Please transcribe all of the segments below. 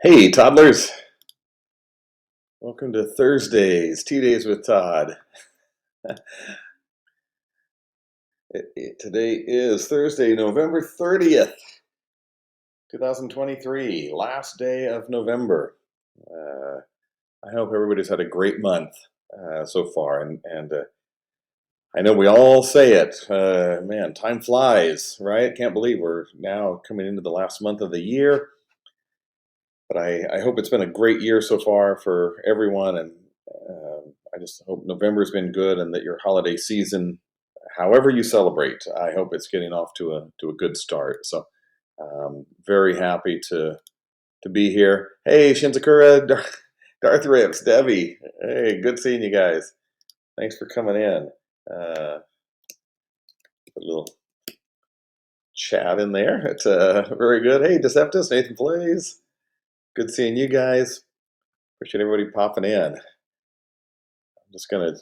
Hey, Toddlers. Welcome to Thursdays, 2 days with Todd. Today is Thursday, November 30th, 2023, last day of November. I hope everybody's had a great month so far. And I know we all say it. Man, time flies, right? Can't believe we're now coming into the last month of the year. But I hope it's been a great year so far for everyone. And I just hope November's been good and that your holiday season, however you celebrate, I hope it's getting off to a good start. So very happy to be here. Hey, Shinzakura, Darth Rips, Debbie. Hey, good seeing you guys. Thanks for coming in. A little chat in there. It's very good. Hey, Deceptus, Nathan Plays. Good seeing you guys. Appreciate everybody popping in. I'm just gonna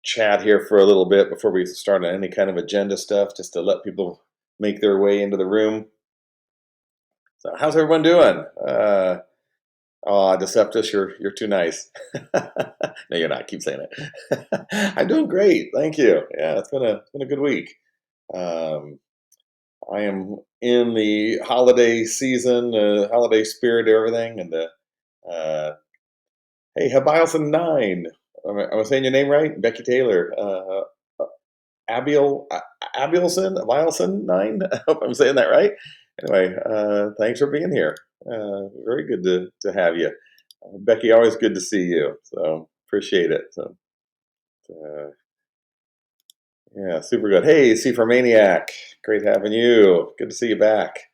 chat here for a little bit before we start on any kind of agenda stuff, just to let people make their way into the room. So, how's everyone doing? Oh, Deceptus, you're too nice. No, you're not. Keep saying it. I'm doing great, thank you. Yeah, it's been a good week. Um, I am in the holiday season, holiday spirit, everything, and hey, Habilson9. Am I saying your name right? Becky Taylor. Abiel Abielson 9. I hope I'm saying that right. Anyway, thanks for being here. Very good to have you, Becky. Always good to see you. So appreciate it. So yeah, super good. Hey, C for Maniac, great having you. Good to see you back.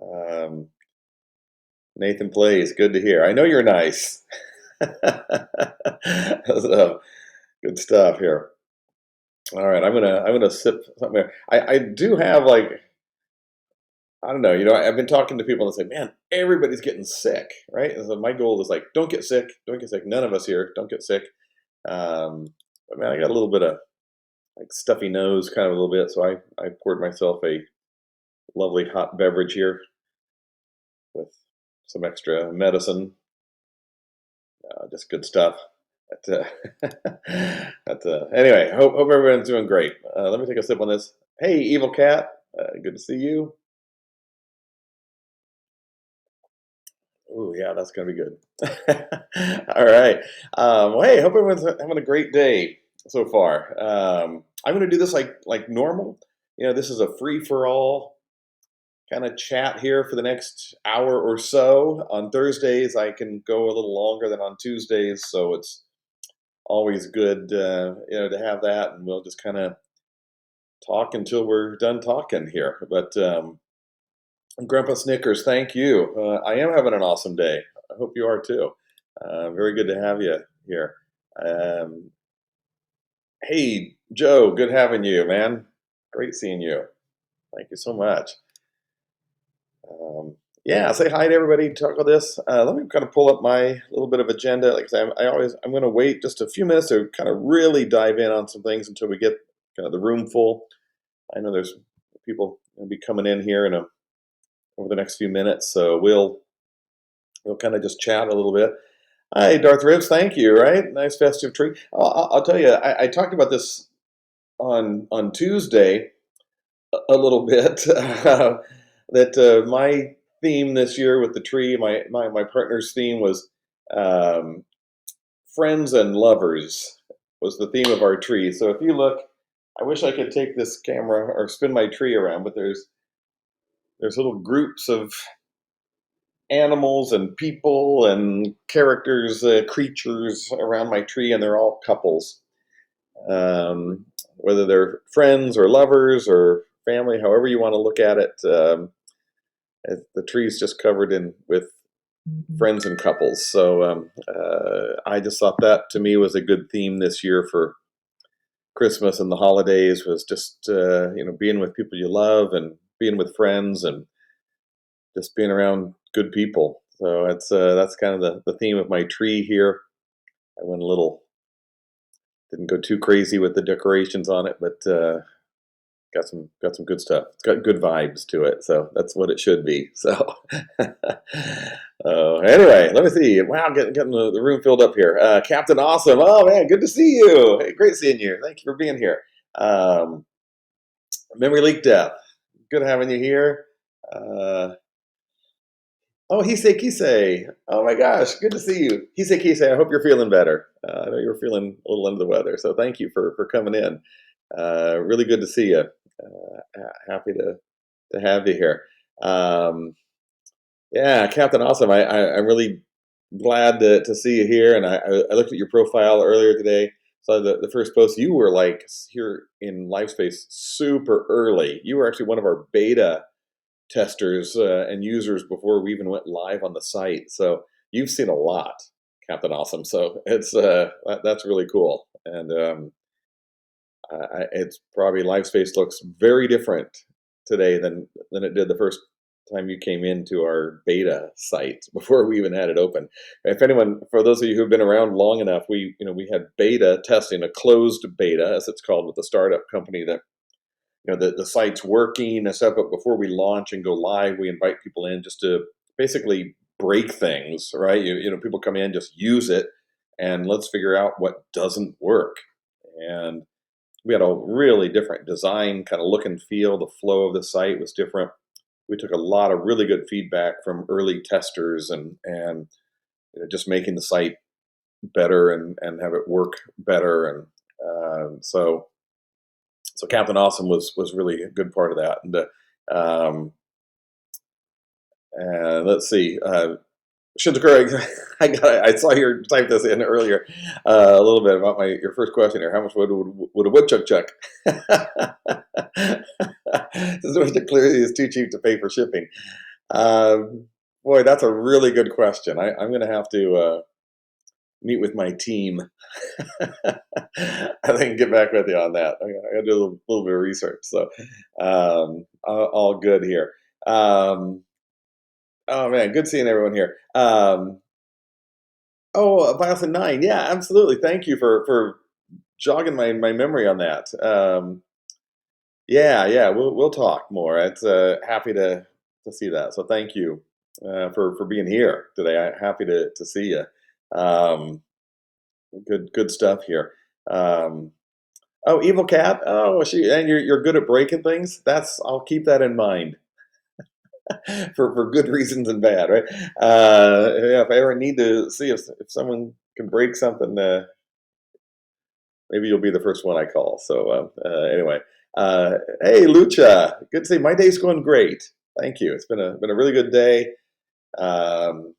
Um, Nathan Plays, good to hear. I know you're nice. So, good stuff here. All right, I'm gonna sip something there. I do have like, I don't know, I've been talking to people and say, man, everybody's getting sick, right? And so my goal is like, don't get sick, don't get sick. None of us here, don't get sick. But man, I got a little bit of like stuffy nose, kind of a little bit, so I poured myself a lovely hot beverage here with some extra medicine, just good stuff. Anyway, hope everyone's doing great. Let me take a sip on this. Hey, Evil Cat, good to see you. Oh yeah, that's gonna be good. All right. Well, hey, hope everyone's having a great day so far. I'm gonna do this like normal. This is a free for all kind of chat here for the next hour or so. On Thursdays, I can go a little longer than on Tuesdays, so it's always good, to have that, and we'll just kind of talk until we're done talking here. But Grandpa Snickers, thank you. I am having an awesome day. I hope you are too. Very good to have you here. Um, hey, Joe, good having you, man. Great seeing you. Thank you so much. Yeah, say hi to everybody. Talk about this. Let me kind of pull up my little bit of agenda. Like I say, I'm going to wait just a few minutes to kind of really dive in on some things until we get kind of the room full. I know there's people going to be coming in here over the next few minutes, so we'll kind of just chat a little bit. Hi, Darth Ribs. Thank you. Right, nice festive tree. I'll tell you, I talked about this on Tuesday a little bit. That my theme this year with the tree, my partner's theme was um, friends and lovers was the theme of our tree. So if you look, I wish I could take this camera or spin my tree around, but there's little groups of animals and people and characters, creatures around my tree, and they're all couples. Whether they're friends or lovers or family, however you want to look at it, the tree's just covered in with friends and couples. So I just thought that to me was a good theme this year for Christmas and the holidays, was just being with people you love and being with friends and just being around good people. So that's kind of the theme of my tree here. I went a little, didn't go too crazy with the decorations on it, but got some good stuff. It's got good vibes to it, so that's what it should be. So, anyway, let me see. Wow, getting the room filled up here. Captain Awesome. Oh man, good to see you. Hey, great seeing you. Thank you for being here. Um, Memory Leak Death. Good having you here. Uh, oh, Hisei Kisei. Oh my gosh, good to see you. Hisei Kisei, I hope you're feeling better. I know you're feeling a little under the weather, so thank you for coming in. Really good to see you. Happy to have you here. Um, yeah, Captain Awesome. I'm really glad to see you here. And I looked at your profile earlier today. Saw the first post. You were like here in LiveSpace super early. You were actually one of our beta testers and users before we even went live on the site. So you've seen a lot, Captain Awesome. So that's really cool. And it's probably LiveSpace looks very different today than it did the first time you came into our beta site before we even had it open. If anyone, for those of you who've been around long enough, we had beta testing, a closed beta as it's called with the startup company that the site's working and stuff. But before we launch and go live, we invite people in just to basically break things, right? People come in, just use it, and let's figure out what doesn't work. And we had a really different design, kind of look and feel. The flow of the site was different. We took a lot of really good feedback from early testers and just making the site better and have it work better. And so Captain Awesome was really a good part of that. Um, and let's see. Shintakura, I saw you type this in earlier a little bit about your first question here. How much would a woodchuck chuck? This clearly is too cheap to pay for shipping. Boy, that's a really good question. I'm going to have to meet with my team. I think get back with you on that. I got to do a little bit of research. So, all good here. Oh man, good seeing everyone here. Oh, Biosin 9. Yeah, absolutely. Thank you for jogging my memory on that. Yeah, we'll talk more. It's happy to see that. So thank you for being here today. Happy to see you. Um, good stuff here. Um, oh, Evil Cat. Oh, and you're good at breaking things. I'll keep that in mind for good reasons and bad, right? Yeah, if I ever need to see if someone can break something, maybe you'll be the first one I call. So anyway, hey Lucha, good to see you. My day's going great. Thank you. It's been a really good day. Um,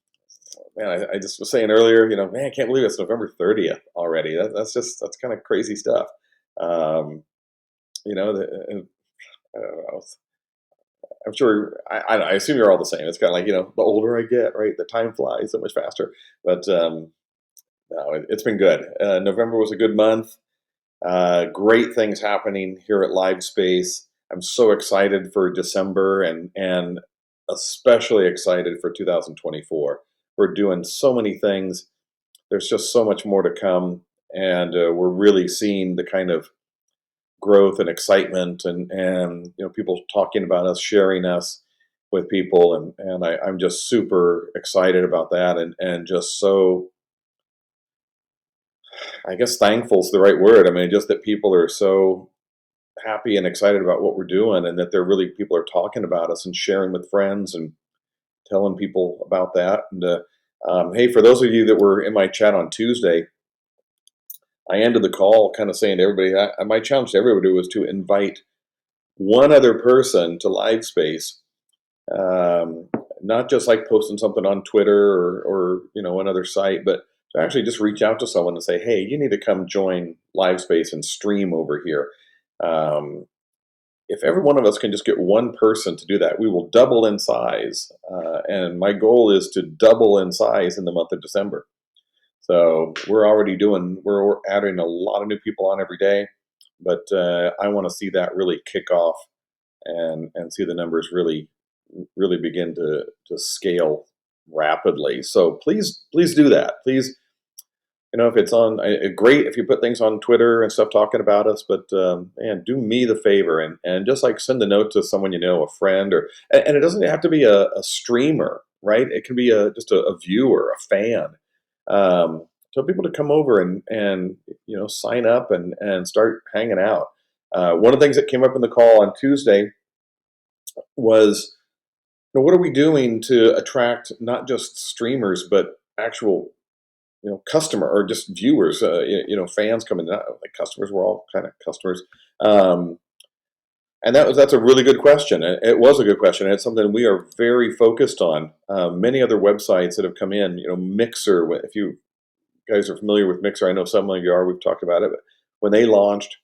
man, I just was saying earlier, man, I can't believe it's November 30th already. That's kind of crazy stuff. Um, you know, the, I don't know. I'm sure. I assume you're all the same. It's kind of like the older I get, right? The time flies so much faster. But no, it's been good. November was a good month. Great things happening here at LiveSpace. I'm so excited for December and especially excited for 2024. We're doing so many things. There's just so much more to come, and we're really seeing the kind of growth and excitement and people talking about us, sharing us with people, and I'm just super excited about that and just so, I guess, thankful is the right word. I mean, just that people are so happy and excited about what we're doing, and that people are talking about us and sharing with friends and telling people about that. And hey, for those of you that were in my chat on Tuesday, I ended the call kind of saying to everybody, my challenge to everybody was to invite one other person to LiveSpace, um, not just like posting something on Twitter or another site, but to actually just reach out to someone and say, hey, you need to come join LiveSpace and stream over here. If every one of us can just get one person to do that, we will double in size. And my goal is to double in size in the month of December. So we're adding a lot of new people on every day, but I want to see that really kick off and see the numbers really begin to scale rapidly. So please do that. Please if it's on, great if you put things on Twitter and stuff talking about us, but man, do me the favor and just like send a note to someone you know, a friend, or and it doesn't have to be a streamer, right? It can be just a viewer, a fan. Tell people to come over and sign up and start hanging out. One of the things that came up in the call on Tuesday was, what are we doing to attract not just streamers but actual customer or just viewers, fans coming out, like customers, we're all kind of customers. And that's a really good question. It was a good question. It's something we are very focused on. Many other websites that have come in, Mixer, if you guys are familiar with Mixer, I know some of you are, we've talked about it, but when they launched,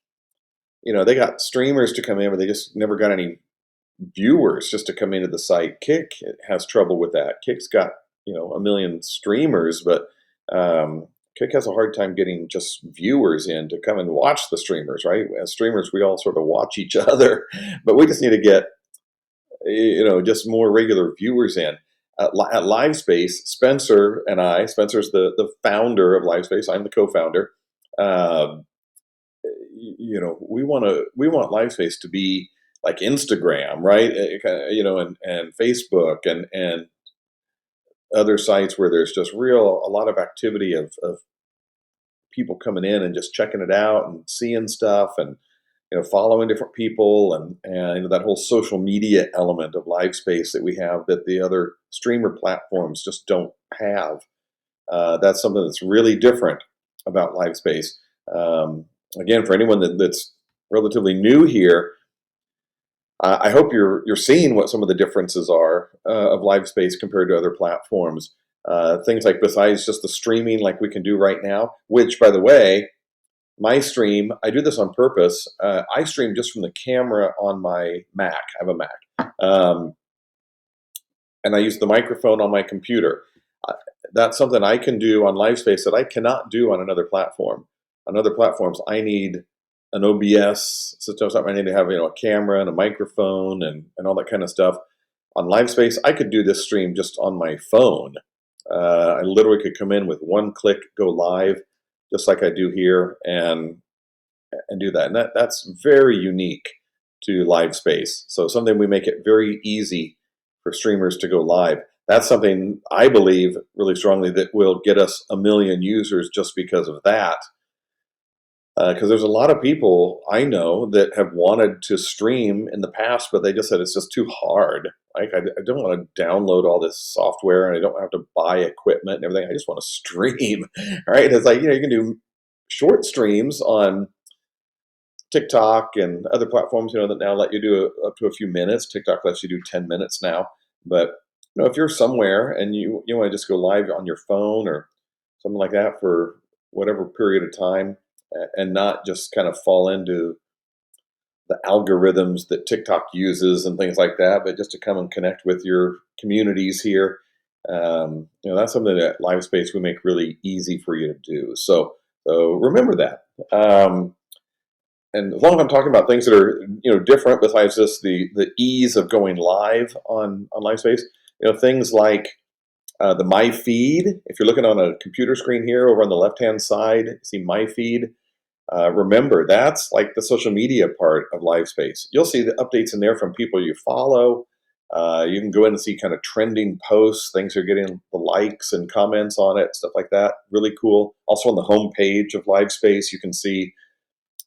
they got streamers to come in, but they just never got any viewers just to come into the site. Kick has trouble with that. Kick's got, a million streamers, but Kick has a hard time getting just viewers in to come and watch the streamers, right? As streamers, we all sort of watch each other, but we just need to get, just more regular viewers in. At LiveSpace, Spencer's the founder of LiveSpace. I'm the co-founder. Um, we want LiveSpace to be like Instagram, right? And Facebook and other sites where there's just a lot of activity of people coming in and just checking it out and seeing stuff and following different people and that whole social media element of LiveSpace that we have that the other streamer platforms just don't have. That's something that's really different about LiveSpace. Again, for anyone that's relatively new here, I hope you're seeing what some of the differences are of LiveSpace compared to other platforms. Things like, besides just the streaming like we can do right now, which, by the way, my stream, I do this on purpose. I stream just from the camera on my Mac. I have a Mac. And I use the microphone on my computer. Uh, that's something I can do on LiveSpace that I cannot do on another platform. On other platforms, I need an OBS system. I need to have a camera and a microphone and all that kind of stuff. On LiveSpace, I could do this stream just on my phone. I literally could come in with one click, go live, just like I do here, and do that. And that's very unique to LiveSpace. So something we make it very easy for streamers to go live. That's something I believe really strongly that will get us 1 million users just because of that. Because there's a lot of people I know that have wanted to stream in the past, but they just said it's just too hard. Like, I don't want to download all this software and I don't have to buy equipment and everything. I just want to stream, right? It's like, you can do short streams on TikTok and other platforms, that now let you do up to a few minutes. TikTok lets you do 10 minutes now. But, if you're somewhere and you want to just go live on your phone or something like that for whatever period of time and not just kind of fall into the algorithms that TikTok uses and things like that, but just to come and connect with your communities here. That's something that LiveSpace we make really easy for you to do. So remember that. And as long as I'm talking about things that are different, besides just the ease of going live on LiveSpace, things like the My Feed. If you're looking on a computer screen here, over on the left-hand side, you see My Feed. Remember, that's like the social media part of LiveSpace. You'll see the updates in there from people you follow. You can go in and see kind of trending posts, things are getting the likes and comments on it, stuff like that. Really cool. Also on the home page of LiveSpace, you can see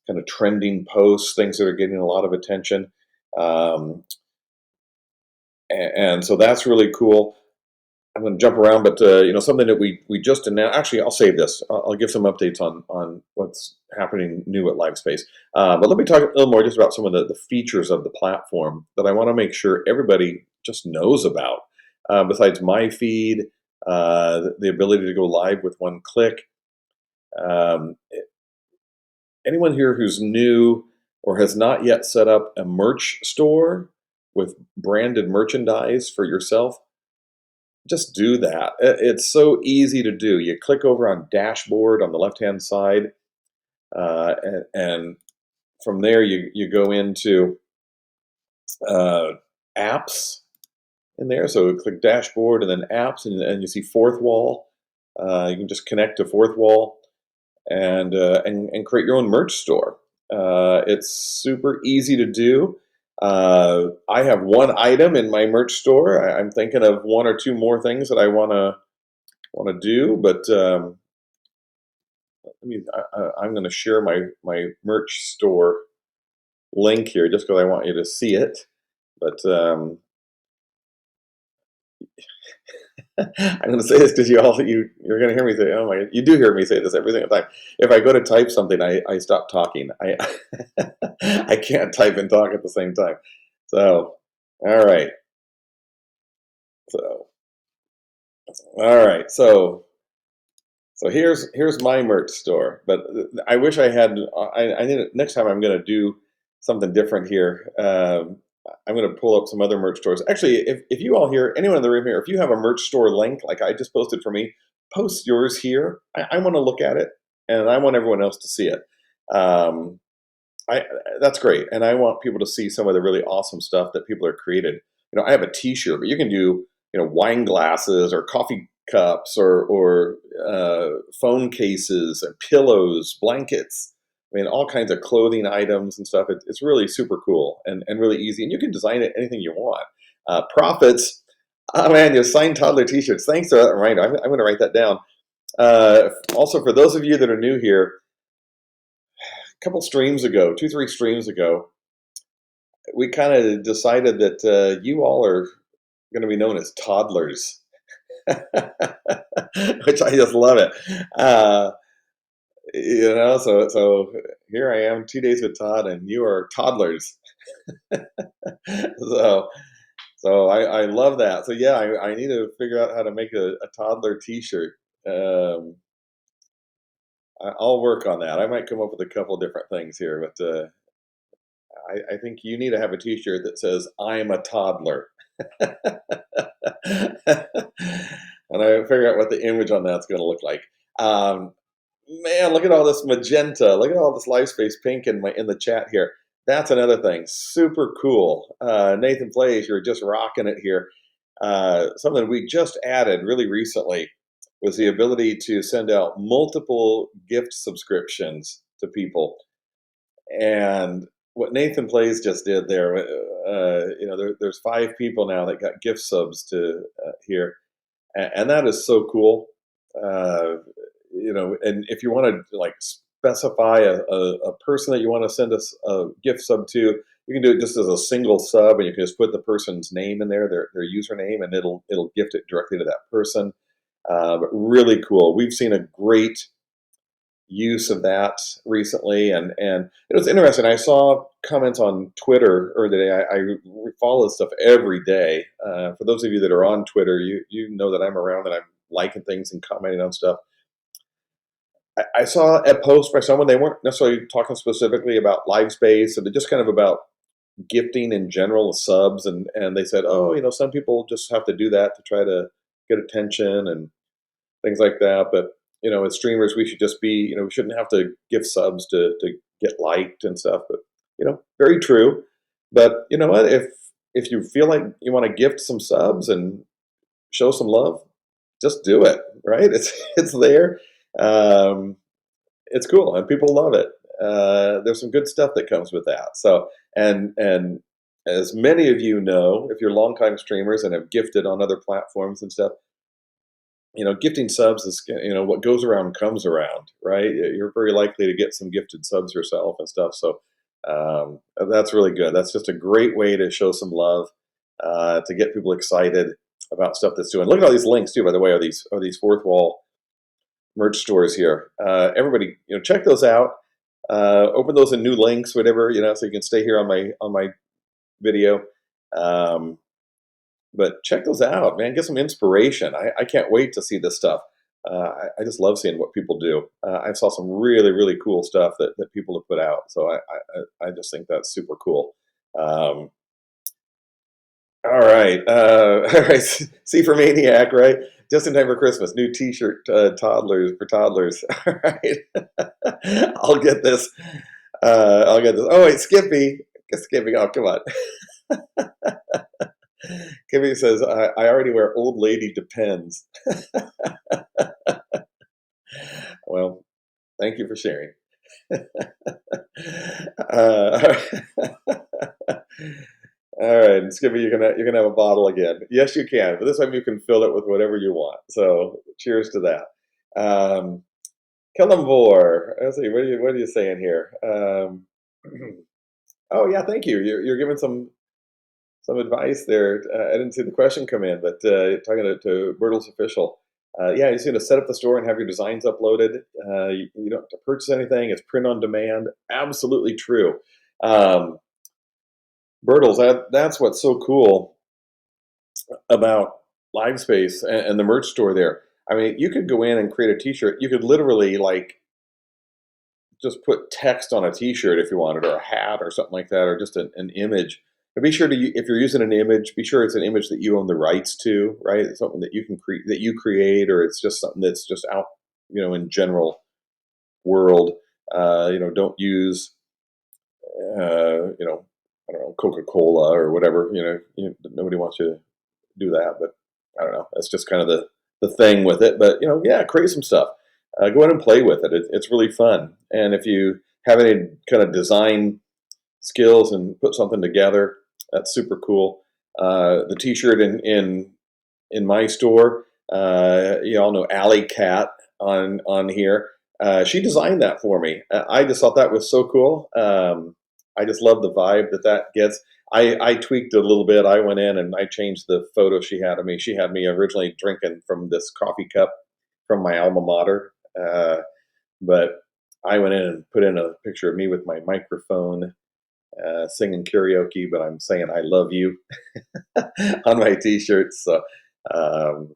kind of trending posts, things that are getting a lot of attention. And so that's really cool. I'm going to jump around, but something that we just announced. Actually, I'll save this. I'll give some updates on what's happening new at LiveSpace. But let me talk a little more just about some of the features of the platform that I want to make sure everybody just knows about. Besides my feed, the ability to go live with one click. Um, Anyone here who's new or has not yet set up a merch store with branded merchandise for yourself, just do that. It's so easy to do. You click over on dashboard on the left-hand side, and from there you go into apps in there. So click dashboard and then apps, and you see fourth wall. You can just connect to fourth wall. and create your own merch store. It's super easy to do. I have one item in my merch store. I'm thinking of one or two more things that I want to do, but I'm going to share my merch store link here just because I want you to see it. But I'm going to say this because you're going to hear me say, oh my, you do hear me say this every single time. If I go to type something, I stop talking. I can't type and talk at the same time. So, all right. So, all right. So here's my merch store, but I wish I had. I need next time I'm going to do something different here. I'm going to pull up some other merch stores. Actually, if you all here, anyone in the room here, if you have a merch store link like I just posted for me, post yours here. I want to look at it, and I want everyone else to see it. Um, I That's great, and I want people to see some of the really awesome stuff that people are created. I have a T-shirt, but you can do wine glasses or coffee cups or phone cases and pillows, blankets. I mean, all kinds of clothing items and stuff. It's really super cool and really easy, and you can design it anything you want. Profits. Oh man, your signed toddler T-shirts. Thanks for that reminder. I'm going to write that down. Also, for those of you that are new here, couple streams ago, 2, 3 streams ago, we kind of decided that you all are going to be known as toddlers, which I just love it. Uh, so here I am, 2 days with Todd, and you are toddlers. so so I love that. So yeah, I need to figure out how to make a toddler T-shirt. Um, I'll work on that. I might come up with a couple different things here, but I think you need to have a T-shirt that says "I'm a toddler," and I figure out what the image on that's going to look like. Um, Man, look at all this magenta. Look at all this LiveSpace pink in the chat here. That's another thing. Super cool. Nathan Plays, you're just rocking it here. Something we just added really recently was the ability to send out multiple gift subscriptions to people. And what Nathan Plays just did there, there's 5 people now that got gift subs to here, and that is so cool. Uh, and if you want to like specify a person that you want to send us a gift sub to, you can do it just as a single sub, and you can just put the person's name in there, their username, and it'll gift it directly to that person. But really cool. We've seen a great use of that recently, and it was interesting. I saw comments on Twitter earlier today. I follow this stuff every day. For those of you that are on Twitter, you know that I'm around and I'm liking things and commenting on stuff. I saw a post by someone. They weren't necessarily talking specifically about LiveSpace, and just kind of about gifting in general, subs, and they said, oh, some people just have to do that to try to get attention and things like that. But as streamers, we should just be, we shouldn't have to give subs to get liked and stuff. But very true. But you know what? If you feel like you want to gift some subs and show some love, just do it. Right? It's there. Um, it's cool and people love it. There's some good stuff that comes with that. So and as many of you know, if you're longtime streamers and have gifted on other platforms and stuff, gifting subs is what goes around comes around, right? You're very likely to get some gifted subs yourself and stuff. So that's really good. That's just a great way to show some love, to get people excited about stuff that's doing. Look at all these links too, by the way, are these fourth wall merch stores here. Everybody, check those out. Open those in new links, whatever, so you can stay here on my video. Um, but check those out, man. Get some inspiration. I can't wait to see this stuff. I just love seeing what people do. I saw some really, really cool stuff that people have put out. So I just think that's super cool. All right. All right. C for Maniac, right? Just in time for Christmas. New T-shirt, toddlers for toddlers. All right. I'll get this. I'll get this. Oh wait, Skippy. Skippy. Oh, come on. Skippy says, I already wear old lady depends. Well, Thank you for sharing. uh, all right, Skippy, you can have a bottle again. Yes, you can, but this time you can fill it with whatever you want. So, cheers to that. Um, Kellamvor, let's see, what are you saying here? Oh yeah, thank you. You're giving some advice there. I didn't see the question come in, but talking to Bertles official. Yeah, you just need to set up the store and have your designs uploaded. You don't have to purchase anything. It's print on demand. Absolutely true. Um, Bertles, that's what's so cool about LiveSpace and the merch store there. I mean, you could go in and create a T-shirt. You could literally like just put text on a T-shirt if you wanted, or a hat, or something like that, or just an image. But be sure to, if you're using an image, be sure it's an image that you own the rights to, right? It's something that you can create, that you create, or it's just something that's just out, in general world. Don't use, I don't know, Coca-Cola or whatever. Nobody wants you to do that, but I don't know. That's just kind of the thing with it. But yeah, create some stuff. Go ahead and play with it. It's really fun. And if you have any kind of design skills and put something together, that's super cool. The T-shirt in my store, you all know Alley Cat on here. She designed that for me. I just thought that was so cool. I just love the vibe that gets. I tweaked it a little bit. I went in and I changed the photo she had of me. She had me originally drinking from this coffee cup from my alma mater, but I went in and put in a picture of me with my microphone, singing karaoke, but I'm saying I love you on my T-shirts. Um,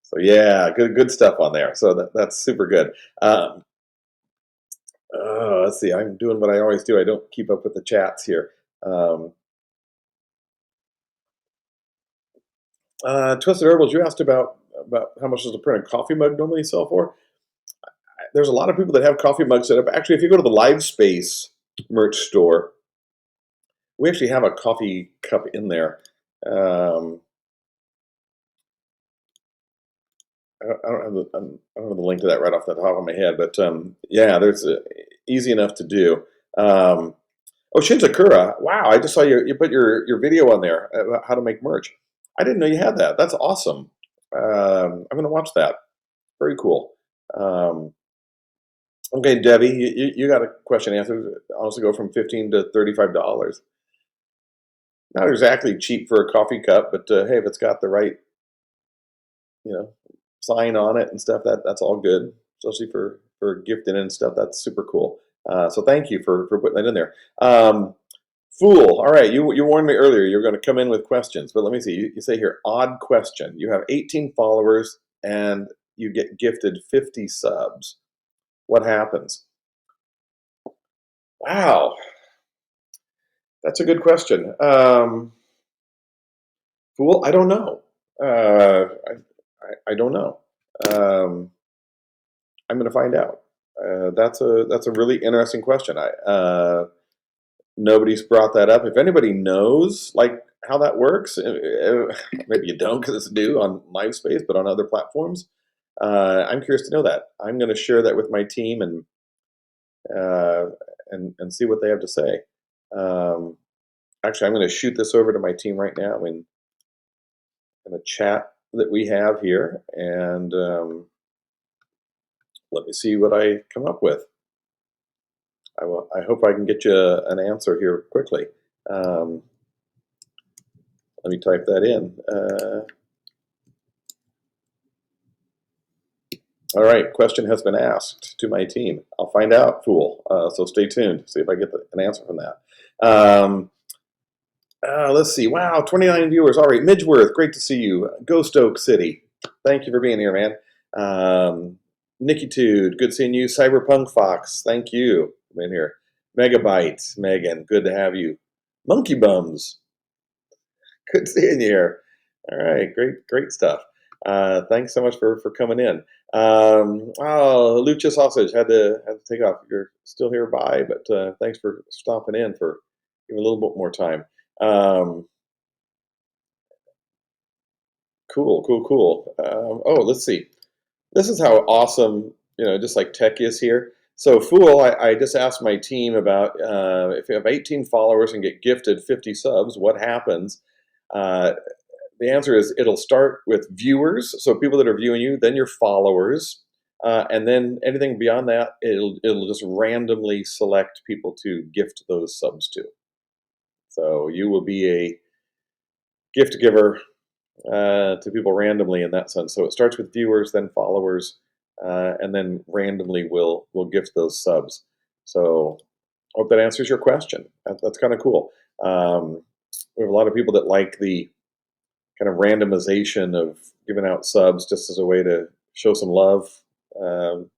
so yeah, good stuff on there. So that's super good. Um, let's see. I'm doing what I always do. I don't keep up with the chats here. Um, Twisted Herbals, you asked about how much does a printed coffee mug normally sell for? There's a lot of people that have coffee mugs set up. Actually, if you go to the LiveSpace merch store, we actually have a coffee cup in there. Um, I don't have the link to that right off the top of my head, but yeah, there's easy enough to do. Um, oh, Shinzakura! Wow, I just saw you put your video on there about how to make merch. I didn't know you had that. That's awesome. I'm gonna watch that. Very cool. Um, okay, Debbie, you got a question answered. Also go from $15 to $35. Not exactly cheap for a coffee cup, but hey, if it's got the right you know sign on it and stuff, that's all good, especially for gifting and stuff. That's super cool. So thank you for putting that in there. Fool, all right, you warned me earlier you're going to come in with questions, but let me see. You say here, odd question. You have 18 followers and you get gifted 50 subs. What happens? Wow, that's a good question. Fool, I don't know. I don't know. Um, I'm going to find out. That's a really interesting question. Nobody's brought that up. If anybody knows like how that works, maybe you don't because it's new on LiveSpace, but on other platforms, I'm curious to know that. I'm going to share that with my team uh, and see what they have to say. Um, Actually, I'm going to shoot this over to my team right now in a chat that we have here, and let me see what I come up with. I hope I can get you an answer here quickly. Um, Let me type that in. All right, question has been asked to my team. I'll find out, Fool. So stay tuned. See if I get an answer from that. Let's see. Wow, 29 viewers. All right, Midgeworth, great to see you. Ghost Oak City, thank you for being here, man. Nikki Tude, good seeing you. Cyberpunk Fox, thank you for being here. Megabyte, Megan, good to have you. Monkey Bums, good seeing you here. All right, great stuff. Thanks so much for coming in. Oh, Lucha Sausage had to take off. You're still here, bye, but thanks for stopping in for even a little bit more time. Um, cool. Oh, let's see. This is how awesome, just like tech is here. So Fool, I just asked my team about if you have 18 followers and get gifted 50 subs, what happens? Uh, the answer is it'll start with viewers, so people that are viewing you, then your followers, and then anything beyond that, it'll just randomly select people to gift those subs to. So you will be a gift giver to people randomly in that sense. So it starts with viewers, then followers, and then randomly will gift those subs. So hope that answers your question. That's kind of cool. We have a lot of people that like the kind of randomization of giving out subs just as a way to show some love. Um,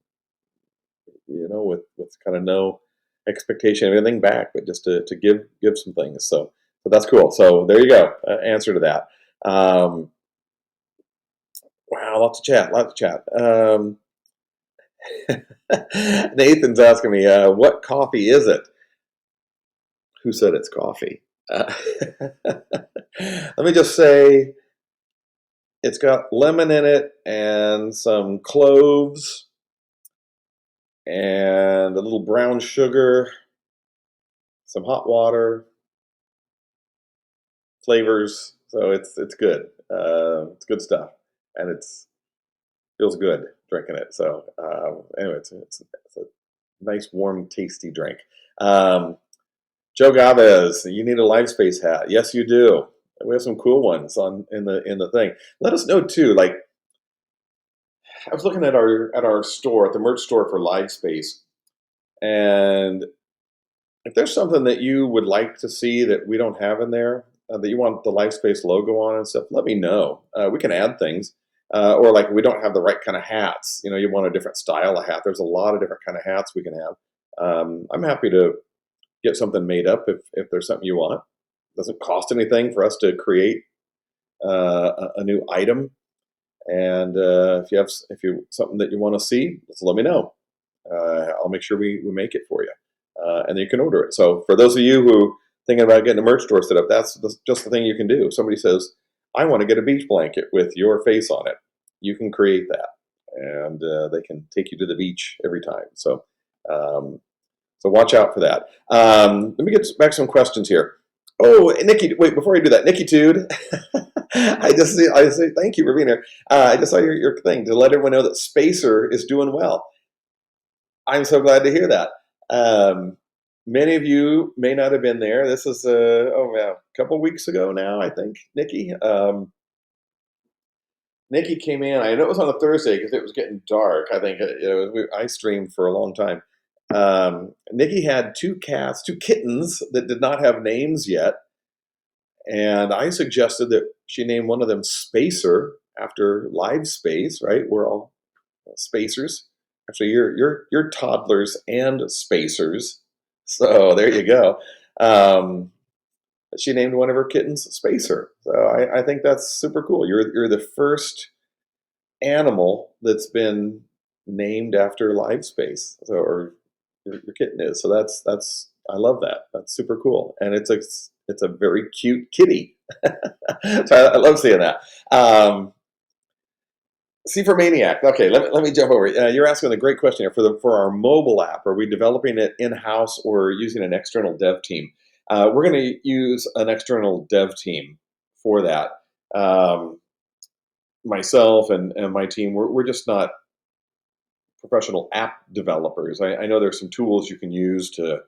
with kind of no expectation of anything back, but just to give some things. So that's cool. So there you go. Answer to that. Wow, lots of chat, lots of chat. Nathan's asking me, what coffee is it? Who said it's coffee? Let me just say it's got lemon in it and some cloves and a little brown sugar, some hot water, flavors. So it's good. It's good stuff, and it's feels good drinking it. So anyway, it's a nice, warm, tasty drink. Joe Gavez, you need a LiveSpace hat. Yes, you do. We have some cool ones on in the thing. Let us know too. Like I was looking at our store, at the merch store for LiveSpace, and if there's something that you would like to see that we don't have in there, that you want the LiveSpace logo on and stuff, let me know. We can add things. Or like we don't have the right kind of hats. You want a different style of hat. There's a lot of different kind of hats we can have. I'm happy to get something made up if there's something you want. It doesn't cost anything for us to create a new item. And if you something that you want to see, just let me know. I'll make sure we make it for you, and you can order it. So for those of you who thinking about getting a merch store set up, that's just the thing you can do. If somebody says, "I want to get a beach blanket with your face on it," you can create that, and they can take you to the beach every time. Um, so watch out for that. Let me get back to some questions here. Oh, Nikki, wait, before I do that, Nikki Tude, I say thank you for being here. I just saw your thing to let everyone know that Spacer is doing well. I'm so glad to hear that. Um, Many of you may not have been there. This is a couple weeks ago now, I think, Nikki. Nikki came in. I know it was on a Thursday because it was getting dark. I think I streamed for a long time. Nikki had two cats, two kittens that did not have names yet, and I suggested that she name one of them Spacer after LiveSpace. Right? We're all spacers. Actually, you're toddlers and spacers. So there you go. Um, she named one of her kittens Spacer. So I think that's super cool. You're the first animal that's been named after LiveSpace, so or your kitten is. So that's I love that. That's super cool, and it's a very cute kitty. So I love seeing that. C for Maniac. Okay, let me jump over. You're asking a great question here for our mobile app. Are we developing it in house or using an external dev team? We're going to use an external dev team for that. Um, Myself and my team, we're just not professional app developers. I know there's some tools you can use to,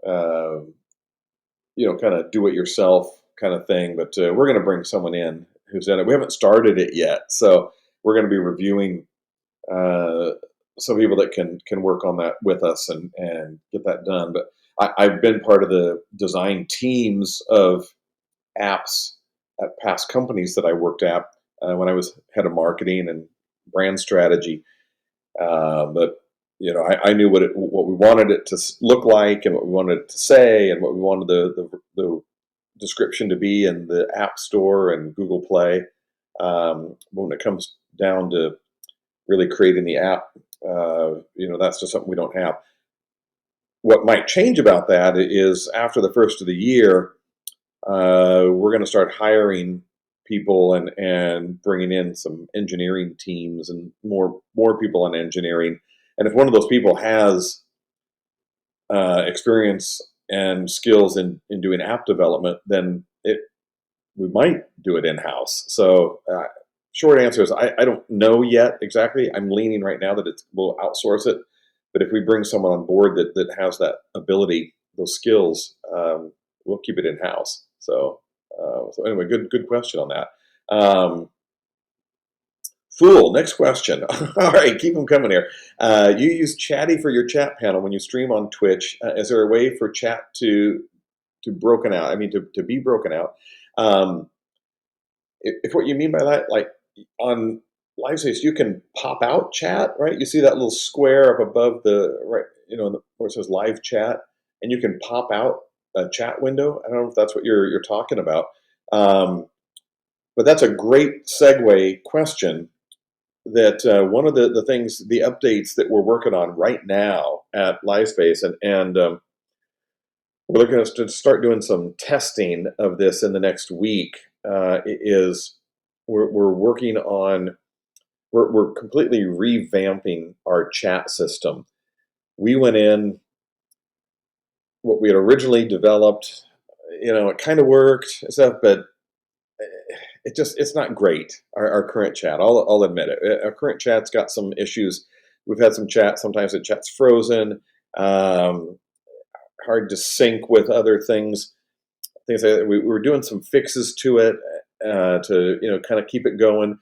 uh, kind of do it yourself kind of thing. But we're going to bring someone in who's done it. We haven't started it yet, so we're going to be reviewing uh, some people that can work on that with us and get that done. But I've been part of the design teams of apps at past companies that I worked at when I was head of marketing and brand strategy. But I knew what we wanted it to look like and what we wanted it to say and what we wanted the description to be in the App Store and Google Play. When it comes down to really creating the app, that's just something we don't have. What might change about that is after the first of the year, we're going to start hiring people and bringing in some engineering teams and more people in engineering And if one of those people has experience and skills in doing app development, then we might do it in house. So, short answer is I don't know yet exactly. I'm leaning right now that we'll outsource it. But if we bring someone on board that has that ability, those skills, we'll keep it in house. So anyway, good question on that. Fool, next question. All right, keep them coming here. You use Chatty for your chat panel when you stream on Twitch. Is there a way for chat to broken out? I mean, to be broken out. Um, if what you mean by that, like on LiveSpace, you can pop out chat, right? You see that little square up above the right, where it says live chat, and you can pop out a chat window. I don't know if that's what you're talking about, but that's a great segue question. That one of the things, the updates that we're working on right now at LiveSpace, and we're going to start doing some testing of this in the next week. Is we're working on we're completely revamping our chat system. We went in what we had originally developed. It kind of worked stuff, but it's not great. Our current chat, I'll admit it. Our current chat's got some issues. We've had some chat. Sometimes the chat's frozen. Hard to sync with other things. Things like that. We were doing some fixes to it to kind of keep it going.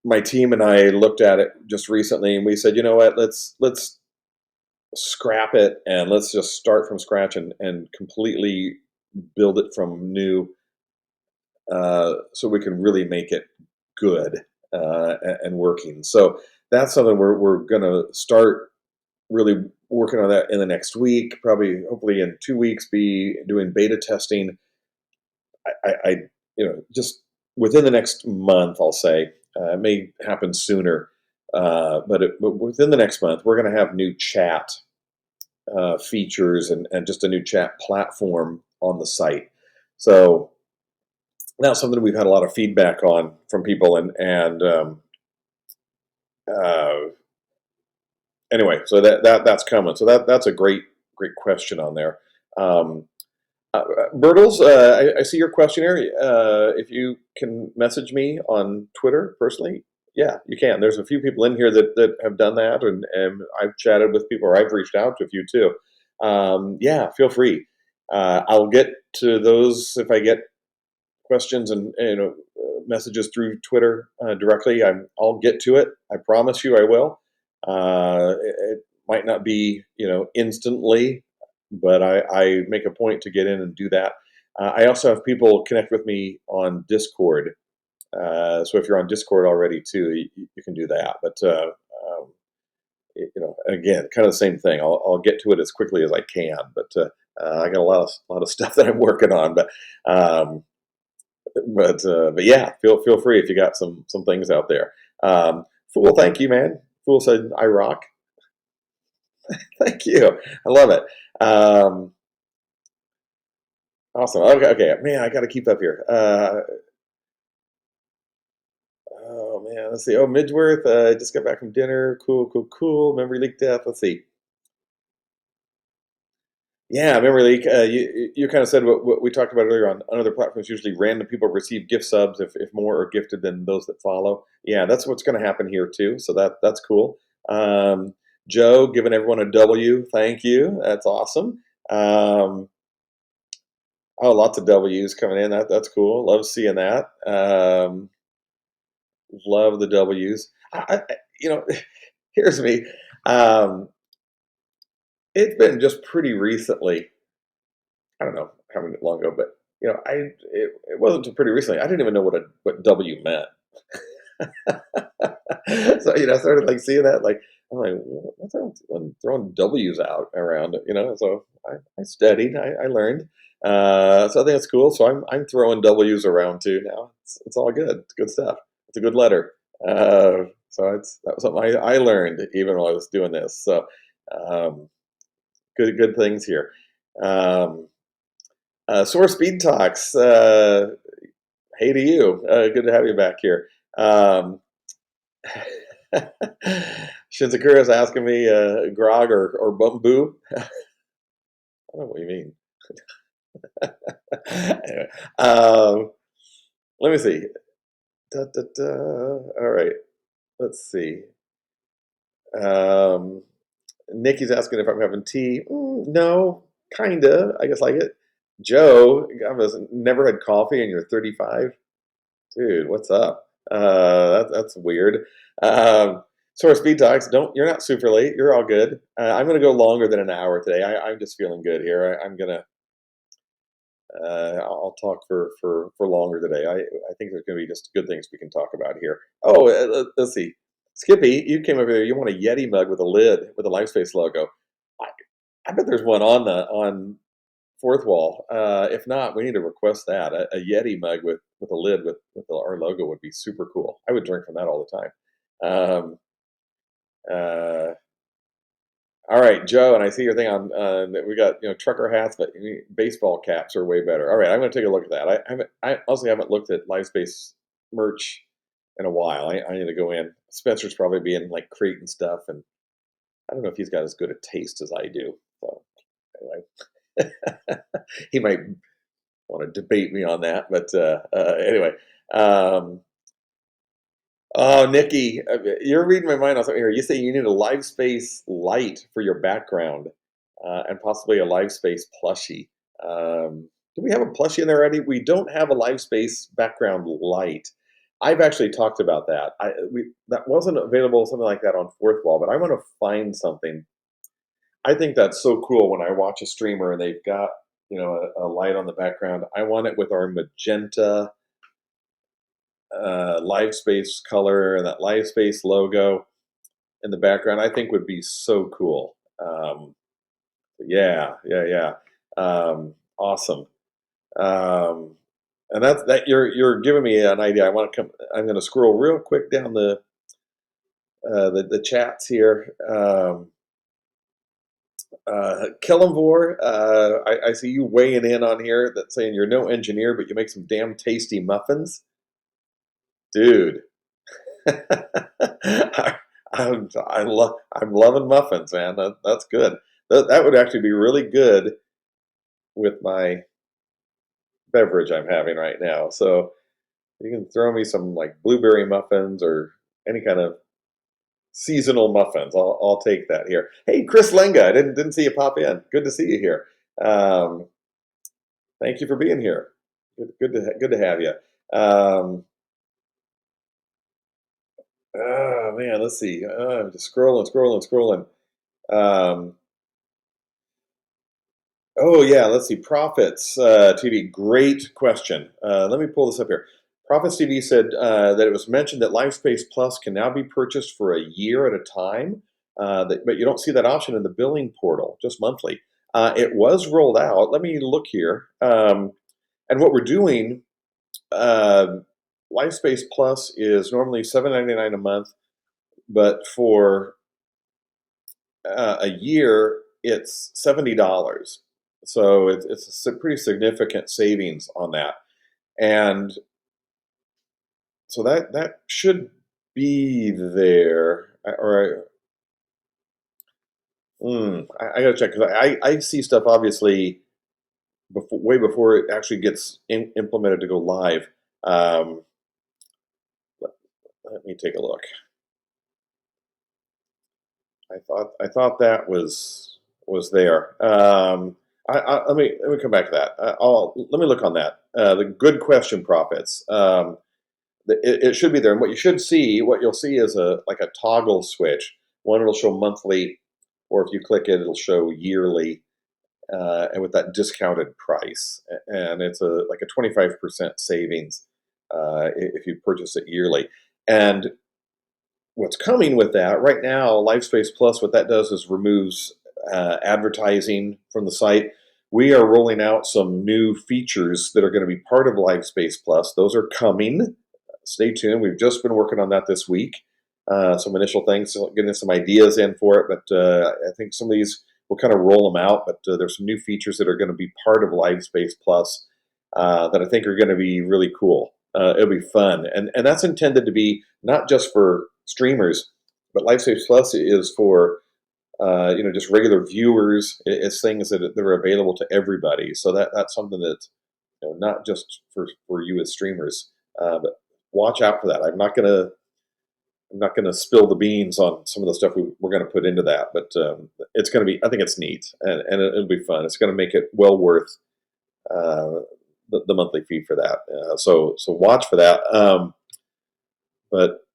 My team and I looked at it just recently, and we said, you know what, let's scrap it and let's just start from scratch and completely build it from new, so we can really make it good and working. So that's something we're going to start really working on that in the next week. Probably, hopefully, in 2 weeks, be doing beta testing. I just within the next month, I'll say. It may happen sooner, but within the next month, we're going to have new chat features and just a new chat platform on the site. So that's something we've had a lot of feedback on from people, and anyway, so that's coming. So that's a great question on there. Um, Bertles, I see your question here. If you can message me on Twitter personally, yeah, you can. There's a few people in here that have done that, and I've chatted with people, or I've reached out to a few too. Yeah, feel free. I'll get to those if I get questions and messages through Twitter directly. I'll get to it. I promise you, I will. It might not be instantly, but I make a point to get in and do that. I also have people connect with me on Discord. So if you're on Discord already too, you can do that. But again, kind of the same thing. I'll get to it as quickly as I can. But I got a lot of stuff that I'm working on. Um, but yeah, feel free if you got some things out there. Fool, thank you, man. Fool said I rock. Thank you. I love it. Awesome. Okay, man, I got to keep up here. Oh man, let's see. Oh, Midgeworth, just got back from dinner. Cool. Memory leak death. Let's see. Yeah, memory leak. You kind of said what we talked about earlier on other platforms. Usually, random people receive gift subs if more are gifted than those that follow. Yeah, that's what's going to happen here too. So that's cool. Um, Joe, giving everyone a W. Thank you. That's awesome. Oh, lots of W's coming in. That's cool. Love seeing that. Love the W's. Here's me. Um, it's been just pretty recently. I don't know how long ago, but it wasn't too pretty recently. I didn't even know what W meant. So I started like seeing that, like I'm like, what's that? I'm throwing W's out around, So I studied, I learned. So I think it's cool. So I'm throwing W's around too now. It's all good. It's good stuff. It's a good letter. So that was something I learned even while I was doing this. So good things here. Source Speed Talks. Hey to you. Good to have you back here. Um, Shinzakura is asking me grog or bamboo. I don't know what you mean. Anyway, let me see. Da, da, da. All right, let's see. Um, Nikki's asking if I'm having tea. No, kinda. I guess like it. Joe, I was never had coffee and you're 35. Dude, what's up? That's weird. Um, Sort of speed talks. Don't You're not super late. You're all good. I'm gonna go longer than an hour today. I'm just feeling good here. I'm gonna I'll talk for longer today. I think there's gonna be just good things we can talk about here. Oh, let's see. Skippy, you came over here. You want a Yeti mug with a lid with a LiveSpace logo. I, I bet there's one on fourth wall. If not, we need to request that. A Yeti mug with a lid with our logo would be super cool. I would drink from that all the time. Um, uh, all right, Joe, and I see your thing on. We got trucker hats, but baseball caps are way better. All right, I'm going to take a look at that. I honestly haven't looked at LiveSpace merch in a while. I need to go in. Spencer's probably being like crate and stuff, and I don't know if he's got as good a taste as I do. So anyway, he might want to debate me on that. But anyway, um, oh, Nikki, you're reading my mind on something here. You say you need a LiveSpace light for your background, and possibly a LiveSpace plushie. Do we have a plushie in there already? We don't have a LiveSpace background light. I've actually talked about that. That wasn't available, something like that on Fourth Wall, but I want to find something. I think that's so cool when I watch a streamer and they've got a light on the background. I want it with our magenta LiveSpace color and that LiveSpace logo in the background. I think would be so cool. Yeah, yeah, yeah. Awesome. Um, and that you're giving me an idea. I want to come. I'm going to scroll real quick down the chats here. Killenvor, I see you weighing in on here that saying you're no engineer, but you make some damn tasty muffins, dude. I'm loving muffins, man. That's good. That would actually be really good with my beverage I'm having right now. So you can throw me some like blueberry muffins or any kind of seasonal muffins. I'll take that here. Hey, Chris Lenga, I didn't see you pop in. Good to see you here. Um, Thank you for being here. Good to have you. Um, oh man, let's see. I'm just scrolling. Um, Oh yeah, let's see. Profits TV, great question. Let me pull this up here. Profits TV said that it was mentioned that LifeSpace Plus can now be purchased for a year at a time, but you don't see that option in the billing portal, just monthly. It was rolled out. Let me look here. And what we're doing, uh, LifeSpace Plus is normally $7.99 a month, but for a year, it's $70. So it's a pretty significant savings on that, and so that should be there. I gotta check because I see stuff obviously way before it actually gets implemented to go live. Um, let, Let me take a look. I thought that was there. Let me come back to that. Let me look on that. The good question profits. It should be there, and what you'll see is a like a toggle switch. One will show monthly, or if you click it, it'll show yearly, and with that discounted price, and it's a like a 25% savings if you purchase it yearly. And what's coming with that right now, LifeSpace Plus, what that does is removes advertising from the site. We are rolling out some new features that are going to be part of LifeSpace Plus. Those are coming. Stay tuned. We've just been working on that this week. Some initial things, getting some ideas in for it, but I think some of these we'll kind of roll them out. But there's some new features that are going to be part of LifeSpace Plus that I think are going to be really cool. It'll be fun, and that's intended to be not just for streamers, But LiveSpace Plus is for just regular viewers. It's things that are available to everybody. So that's something that not just for you as streamers, but watch out for that. I'm not gonna spill the beans on some of the stuff we're gonna put into that, but it's gonna be. I think it's neat and it'll be fun. It's gonna make it well worth uh, the monthly fee for that. So watch for that. But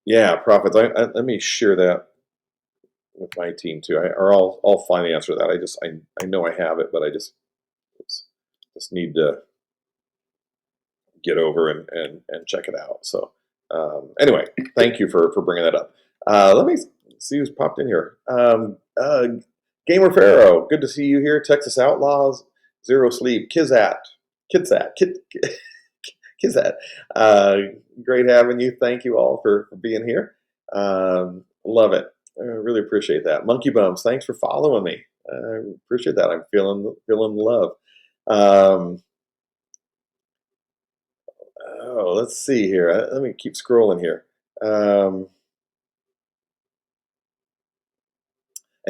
yeah, profits. Let me share that with my team too. Or I'll finally answer that. I know I have it, but I just need to get over and check it out. So anyway, thank you for bringing that up. Let me see who's popped in here. Gamer Pharaoh, good to see you here. Texas Outlaws, Zero Sleep, Kizat. Great having you. Thank you all for being here. Love it. I really appreciate that. Monkey Bums, thanks for following me. I appreciate that. I'm feeling the love. Let's see here. Let me keep scrolling here. An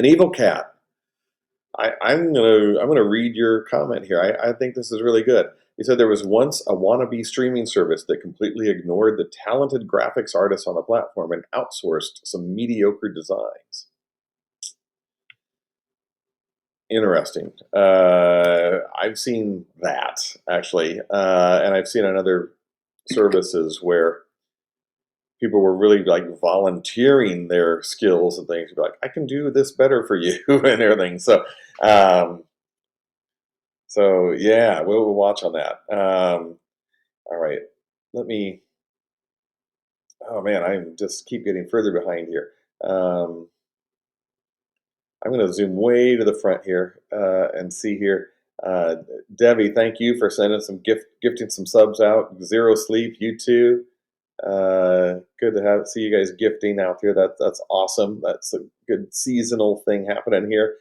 evil cat. I'm gonna read your comment here. I think this is really good. You said there was once a wannabe streaming service that completely ignored the talented graphics artists on the platform and outsourced some mediocre designs. Interesting. I've seen that actually, and I've seen on other services where people were really like volunteering their skills and things. Be like, I can do this better for you and everything. Um, so yeah, we'll watch on that. All right, let me. Oh man, I just keep getting further behind here. I'm going to zoom way to the front here and see here. Uh, Debbie, thank you for sending some gifting some subs out. Zero Sleep, you too. Good to see you guys gifting out here. That's awesome. That's a good seasonal thing happening here.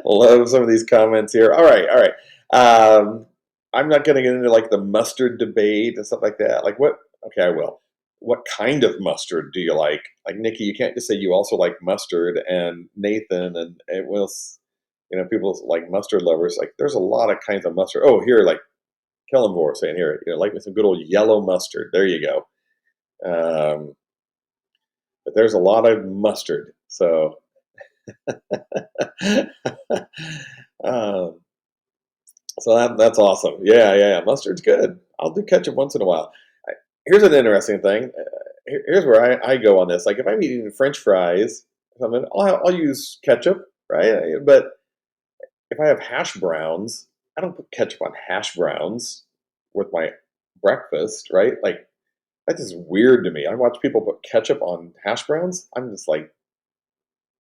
Love some of these comments here. All right. I'm not going to get into like the mustard debate and stuff like that. Like what? Okay, I will. What kind of mustard do you like? Like Nikki, you can't just say you also like mustard, and Nathan and it was, people like mustard lovers. Like there's a lot of kinds of mustard. Oh, here, like Kellenvor saying here, like me some good old yellow mustard. There you go. But there's a lot of mustard. So um, so that's awesome. Yeah. Mustard's good. I'll do ketchup once in a while. Here's an interesting thing. Here's where I go on this. Like if I'm eating French fries, I'll use ketchup, right? But if I have hash browns, I don't put ketchup on hash browns with my breakfast, right? Like that's just weird to me. I watch people put ketchup on hash browns. I'm just like,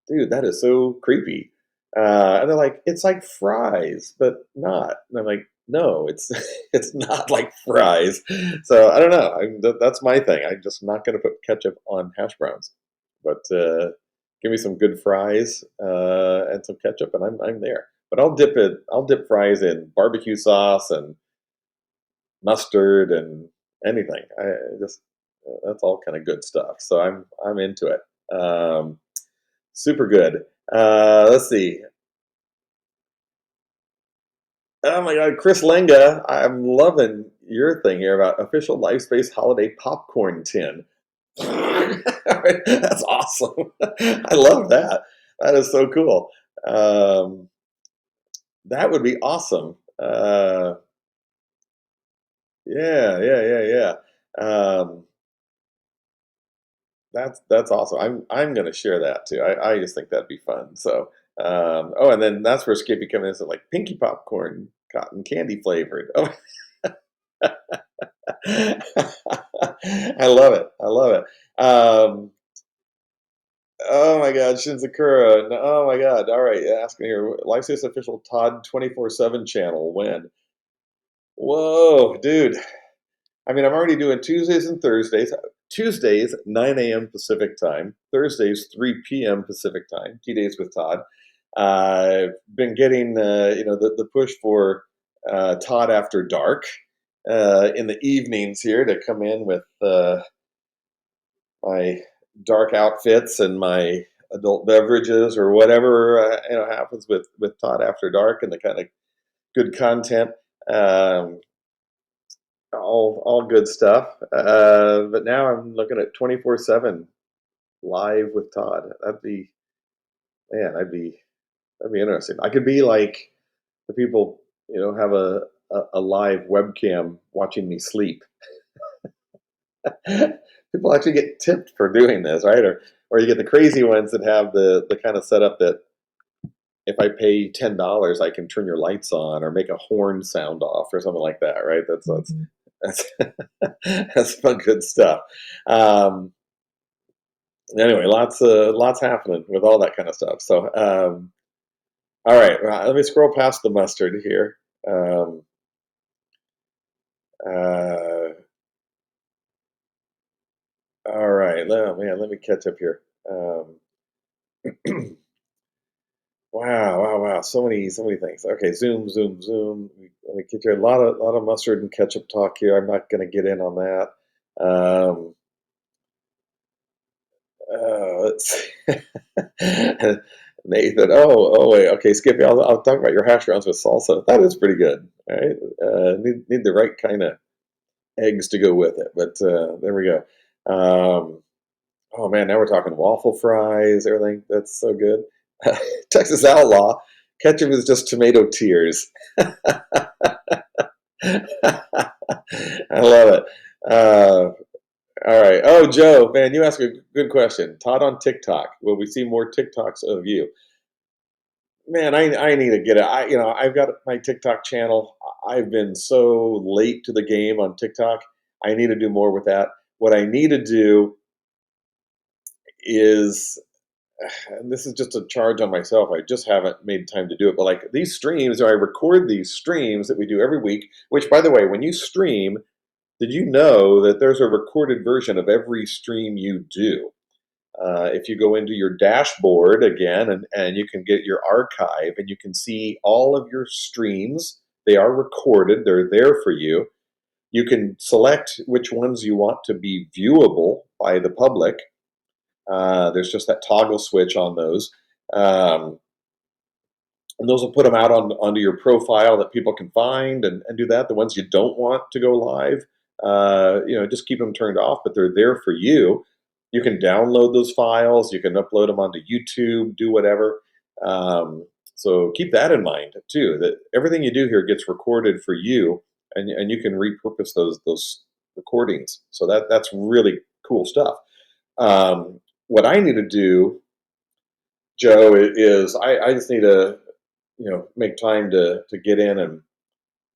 dude, that is so creepy. And they're like, it's like fries, but not. And I'm like, no, it's it's not like fries. So I don't know. That's my thing. I'm just not going to put ketchup on hash browns. But give me some good fries and some ketchup, and I'm there. But I'll dip it. I'll dip fries in barbecue sauce and mustard and anything. I just that's all kind of good stuff. So I'm into it. Super good. Let's see. Oh my God, Chris Lenga, I'm loving your thing here about official LiveSpace holiday popcorn tin. That's awesome. I love that. That is so cool. Um, that would be awesome. Yeah. Um, that's awesome. I'm gonna share that too. I just think that'd be fun. So and then that's where Skippy comes in and said like pinky popcorn, cotton candy flavored. Oh, I love it. I love it. Oh my God, Shinzakura. Oh my God. All right, asking here. LifeSpace official Todd 24/7 channel when? Whoa, dude. I mean, I'm already doing Tuesdays and Thursdays. Tuesdays, 9 a.m. Pacific time. Thursdays, 3 p.m. Pacific time. Tea days with Todd. I've been getting, the push for Todd After Dark. in the evenings here to come in with my dark outfits and my adult beverages or whatever happens with Todd After Dark and the kind of good content. Um, all good stuff. But now I'm looking at 24/7 live with Todd. Man, that'd be interesting. I could be like the people, have a live webcam watching me sleep. People actually get tipped for doing this, right? Or you get the crazy ones that have the kind of setup that if I pay $10, I can turn your lights on or make a horn sound off or something like that, right? That's that's fun, good stuff. Um, anyway, lots happening with all that kind of stuff. So, all right, let me scroll past the mustard here. Uh, all right, man, let me catch up here. Wow. So many things. Okay, zoom. Let me get you a lot of mustard and ketchup talk here. I'm not going to get in on that. Um, let's see. Nathan, wait, okay, Skippy, I'll talk about your hash browns with salsa. That is pretty good. All right, need the right kind of eggs to go with it, but there we go. Oh man, now we're talking waffle fries, everything. That's so good. Texas Outlaw, ketchup is just tomato tears. I love it. All right. Oh, Joe, man, you asked a good question. Todd on TikTok. Will we see more TikToks of you? Man, I need to get it. I've got my TikTok channel. I've been so late to the game on TikTok. I need to do more with that. What I need to do is, and this is just a charge on myself. I just haven't made time to do it. But like these streams, I record these streams that we do every week. Which, by the way, when you stream, did you know that there's a recorded version of every stream you do? If you go into your dashboard again and you can get your archive and you can see all of your streams, they are recorded, they're there for you. You can select which ones you want to be viewable by the public. There's just that toggle switch on those. Um, and those will put them out onto your profile that people can find and do that. The ones you don't want to go live, just keep them turned off, but they're there for you. You can download those files. You can upload them onto YouTube, do whatever. So keep that in mind too. That everything you do here gets recorded for you, and you can repurpose those recordings. So that's really cool stuff. What I need to do, Joe, is I just need to make time to get in and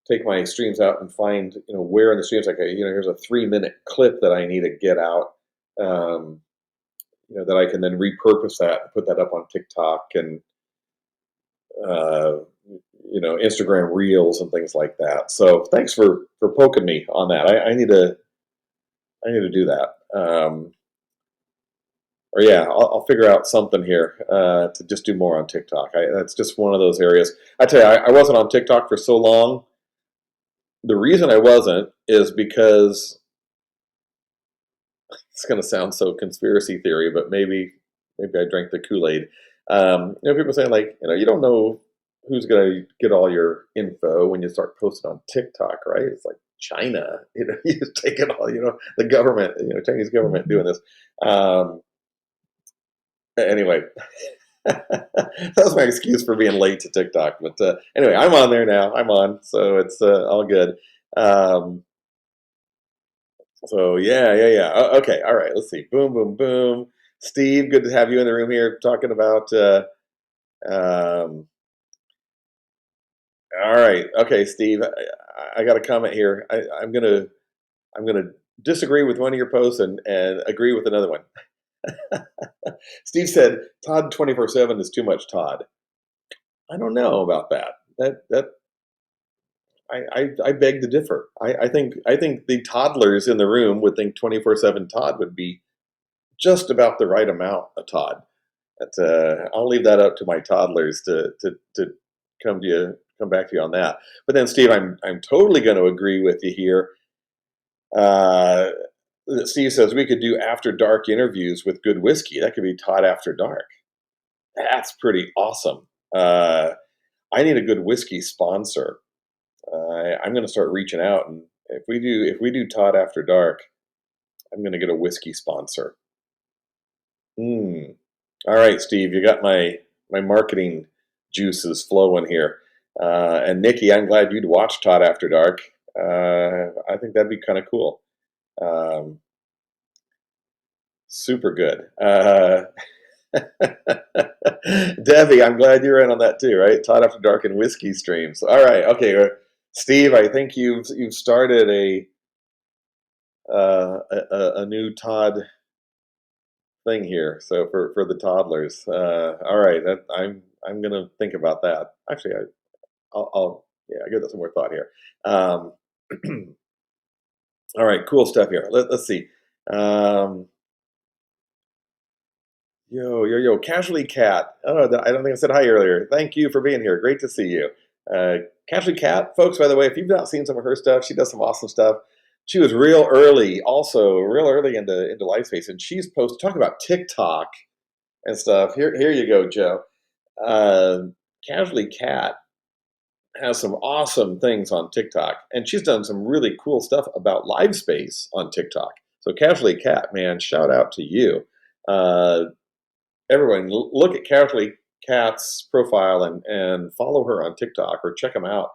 take my streams out and find where in the streams here's a 3-minute clip that I need to get out, that I can then repurpose that and put that up on TikTok and uh, Instagram Reels and things like that. So thanks for poking me on that. I need to do that. Or yeah, I'll figure out something here to just do more on TikTok. That's just one of those areas. I tell you, I wasn't on TikTok for so long. The reason I wasn't is because it's going to sound so conspiracy theory, but maybe I drank the Kool-Aid. People saying like, you don't know who's going to get all your info when you start posting on TikTok, right? It's like China, you just take it all, the government, Chinese government doing this. Anyway, that was my excuse for being late to TikTok. But anyway, I'm on there now. I'm on, so it's all good. Um, So yeah. Okay, all right. Let's see. Boom. Steve, good to have you in the room here talking about. Um, all right. Okay, Steve. I got a comment here. I'm gonna disagree with one of your posts and agree with another one. Steve said Todd 24/7 is too much. Todd. I don't know about that. That I beg to differ. I think the toddlers in the room would think 24/7 Todd would be just about the right amount of Todd. I'll leave that up to my toddlers to come to you come back to you on that. But then, Steve, I'm totally going to agree with you here. Uh, Steve says we could do after dark interviews with good whiskey. That could be Todd After Dark. That's pretty awesome. I need a good whiskey sponsor. I'm going to start reaching out, and if we do Todd After Dark, I'm going to get a whiskey sponsor. Hmm. All right, Steve, you got my marketing juices flowing here. And Nikki, I'm glad you'd watch Todd After Dark. I think that'd be kind of cool. Um, Super good. Debbie, I'm glad you're in on that too, right? Todd After Dark and whiskey streams. All right, okay, Steve, I think you've started a new Todd thing here. So for the toddlers, all right, I'm gonna think about that. Actually, I'll yeah, I give that some more thought here. Um, all right, cool stuff here. Let's see. Um, yo, Casually Cat. Oh, I don't think I said hi earlier. Thank you for being here. Great to see you. Casually Cat, folks, by the way, if you've not seen some of her stuff, she does some awesome stuff. She was real early, also real early into LiveSpace, and she's talking about TikTok and stuff. Here you go, Joe. Uh, Casually Cat has some awesome things on TikTok, and she's done some really cool stuff about LiveSpace on TikTok. So Casually Cat, man, shout out to you. Uh, Everyone, look at Casually Cat's profile and follow her on TikTok or check them out.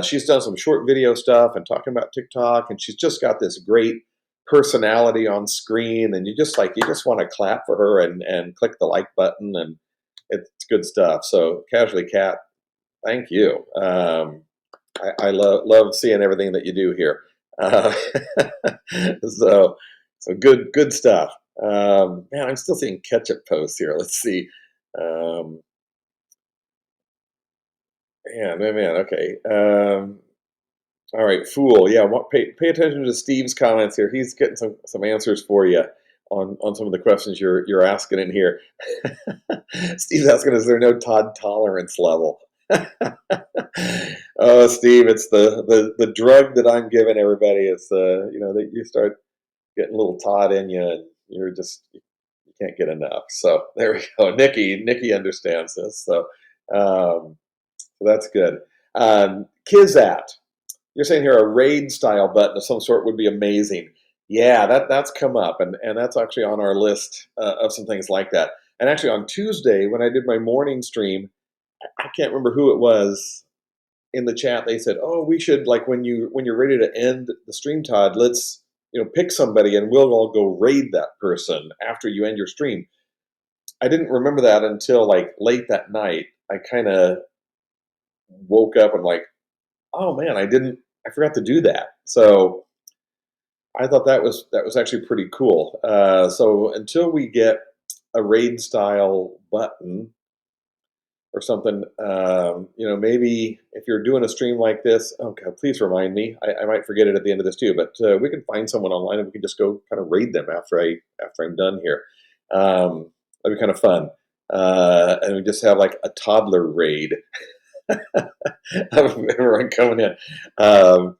She's done some short video stuff and talking about TikTok, and she's just got this great personality on screen, and you just want to clap for her and click the like button, and it's good stuff. So Casually Cat, thank you. I love seeing everything that you do here. Uh, so good stuff. Man, I'm still seeing ketchup posts here. Let's see. Um, man. Okay. All right, Fool. Yeah, pay attention to Steve's comments here. He's getting some answers for you on some of the questions you're asking in here. Steve's asking, is there no Todd tolerance level? Oh, Steve, it's the drug that I'm giving everybody. It's that you start getting a little Todd in you, and you can't get enough. So there we go. Nikki understands this. So that's good. Kizat, you're saying here a raid style button of some sort would be amazing. Yeah, that's come up, and that's actually on our list of some things like that. And actually, on Tuesday when I did my morning stream, I can't remember who it was in the chat. They said, "Oh, we should like when you're ready to end the stream, Todd. Let's pick somebody and we'll all go raid that person after you end your stream." I didn't remember that until like late that night. I kind of woke up and like, oh man, I forgot to do that. So I thought that was actually pretty cool. So until we get a raid style button or something, maybe if you're doing a stream like this, oh God, please remind me. I might forget it at the end of this too, but we can find someone online and we can just go kind of raid them after I'm done here. That'd be kind of fun. And we just have like a toddler raid of everyone coming in. Um,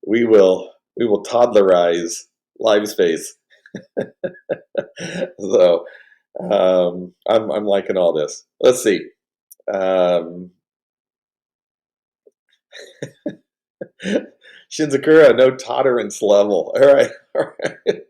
we will toddlerize LiveSpace. So I'm liking all this. Let's see. Um, Shinzakura, no tolerance level. All right. All right.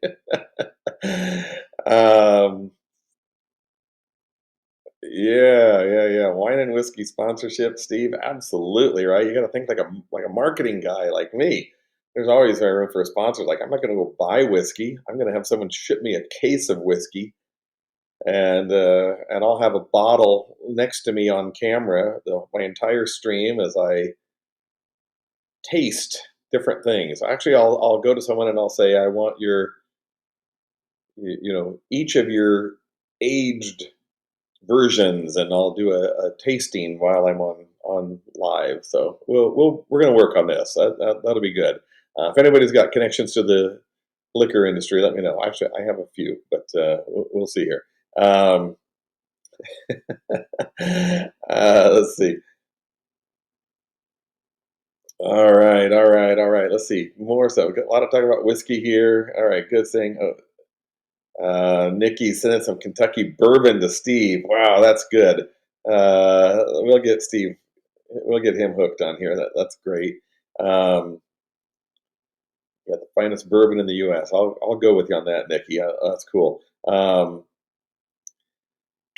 Yeah. Wine and whiskey sponsorship, Steve. Absolutely, right? You got to think like a marketing guy like me. There's always room for a sponsor. Like I'm not going to go buy whiskey. I'm going to have someone ship me a case of whiskey, and I'll have a bottle next to me on camera my entire stream as I taste different things. Actually, I'll go to someone and I'll say, I want each of your aged versions, and I'll do a tasting while I'm on live. So we're going to work on this. That'll be good. If anybody's got connections to the liquor industry, let me know. Actually, I have a few, but we'll see here. Let's see. All right, all right, all right. Let's see more. So we got a lot of talk about whiskey here. All right, good thing. Nikki sending some Kentucky bourbon to Steve. Wow, that's good. We'll get Steve. We'll get him hooked on here. That's great. Um, yeah, the finest bourbon in the U.S. I'll go with you on that, Nikki. That's cool.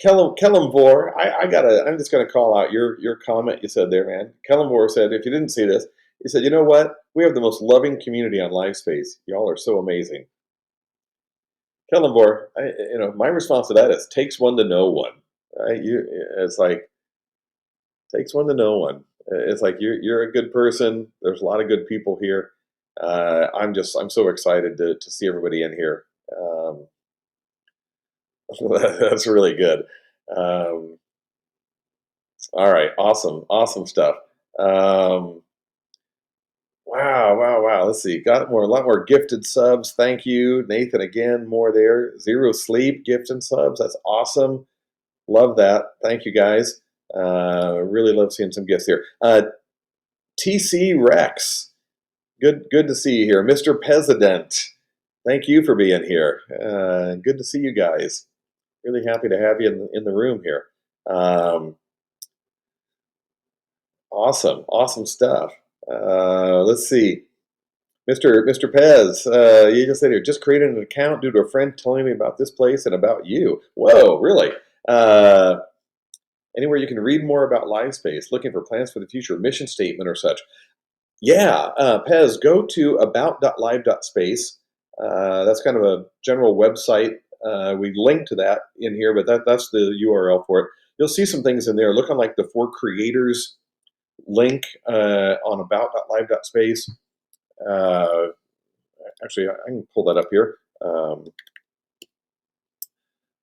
Kellen Vore, I'm just gonna call out your comment you said there, man. Kellen Vore said, if you didn't see this, he said, you know what? We have the most loving community on LiveSpace. Y'all are so amazing. Kellen Vore, my response to that is takes one to know one. Right? It's like takes one to know one. It's like you're a good person. There's a lot of good people here. I'm so excited to see everybody in here. That's really good. Um, all right, awesome stuff. Um, wow. Let's see, got a lot more gifted subs. Thank you, Nathan. Again, more there. Zero Sleep gifted subs. That's awesome. Love that. Thank you guys. Really love seeing some gifts here. TC Rex, good to see you here. Mr. President, thank you for being here. Good to see you guys. Really happy to have you in the room here. Awesome stuff. Let's see. Mr. Pez, you just said here, just created an account due to a friend telling me about this place and about you. Whoa, really? Anywhere you can read more about LiveSpace, looking for plans for the future, mission statement or such. Yeah, Pez, go to about.live.space. That's kind of a general website. We link to that in here, but that's the URL for it. You'll see some things in there. Look on like the for creators link on about.live.space. Actually, I can pull that up here.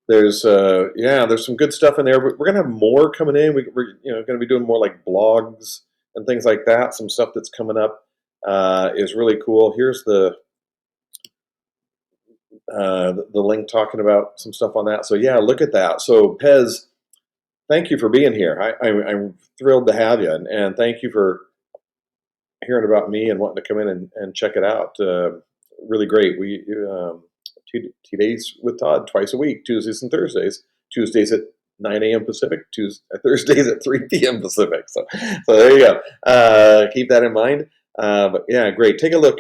There's some good stuff in there. We're gonna have more coming in. We're gonna be doing more like blogs and things like that. Some stuff that's coming up is really cool. Here's the link talking about some stuff on that. So yeah, look at that. So Pez, thank you for being here. I'm thrilled to have you, and thank you for hearing about me and wanting to come in and check it out. Really great. We two days with Todd twice a week, Tuesdays and Thursdays. Tuesdays at 9 a.m. Pacific, Thursdays at 3 p.m. Pacific. So there you go. Keep that in mind. But yeah, great. Take a look,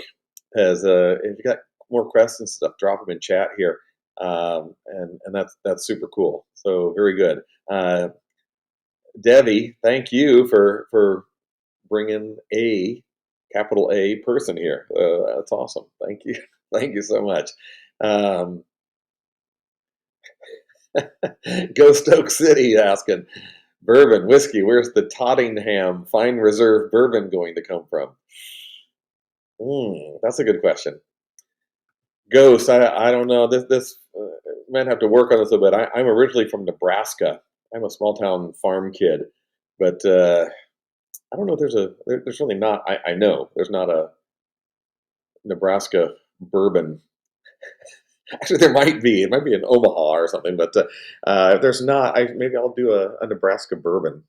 Pez. If you got more questions and stuff, drop them in chat here. And that's super cool. So very good. Debbie, thank you for bringing a capital A person here. That's awesome. Thank you. Thank you so much. Ghost Oak City asking, bourbon, whiskey, where's the Tottingham Fine Reserve bourbon going to come from? That's a good question. Ghost, I don't know. This might have to work on this a bit. I'm originally from Nebraska. I'm a small town farm kid, but I don't know if there's really not. I know there's not a Nebraska bourbon. Actually, there might be. It might be in Omaha or something, but if there's not, maybe I'll do a Nebraska bourbon.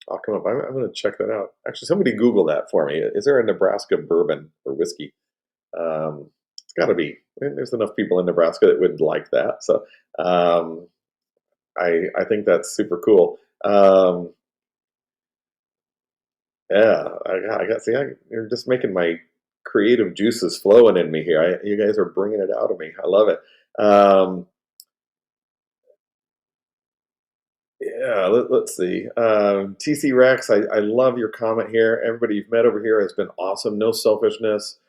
I'll come up. I'm going to check that out. Actually, somebody Google that for me. Is there a Nebraska bourbon or whiskey? It's got to be. There's enough people in Nebraska that would like that. So um, I think that's super cool. Yeah, I got. See, you're just making my creative juices flowing in me here. You guys are bringing it out of me. I love it. Yeah, let's see. TC Rex, I love your comment here. Everybody you've met over here has been awesome. No selfishness.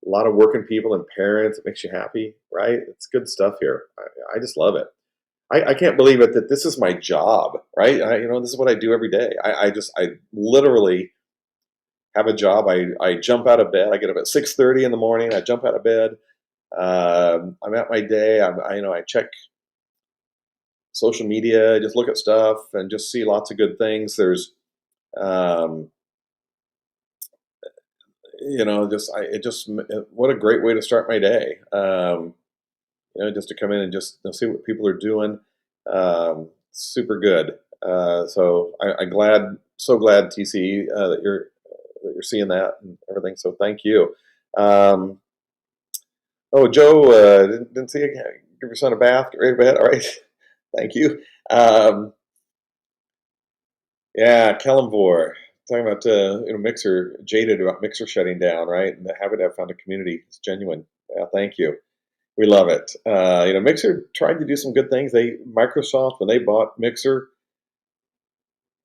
A lot of working people and parents. It makes you happy, right? It's good stuff here. I just love it. I can't believe it that this is my job, right? This is what I do every day. I literally have a job. I jump out of bed. I get up at 6:30 in the morning. I jump out of bed. I'm at my day. I check social media, just look at stuff and just see lots of good things. There's, um, what a great way to start my day. Just to come in and just see what people are doing. Super good. So I'm so glad, TC, that you're that you're seeing that and everything. So thank you. Um, oh, Joe, didn't see you. Give your son a bath. Get ready for bed. All right. Thank you. Um, yeah, Kellamvor talking about Mixer, jaded about Mixer shutting down, right? And happy to have found a community. It's genuine. Yeah, thank you. We love it. Mixer tried to do some good things. Microsoft, when they bought Mixer,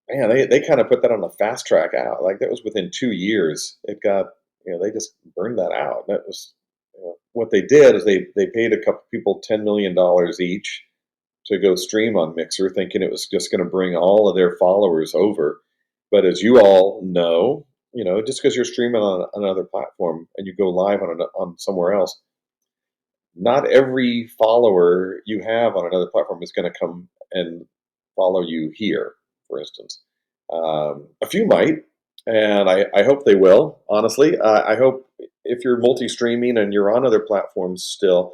man, they kind of put that on the fast track out. Like that was within 2 years. It got, they just burned that out. That was, what they did is they paid a couple people $10 million each to go stream on Mixer, thinking it was just going to bring all of their followers over. But as you all know, just because you're streaming on another platform and you go live on somewhere else, not every follower you have on another platform is going to come and follow you here, for instance. A few might, and I hope they will, honestly. I hope if you're multi streaming and you're on other platforms still,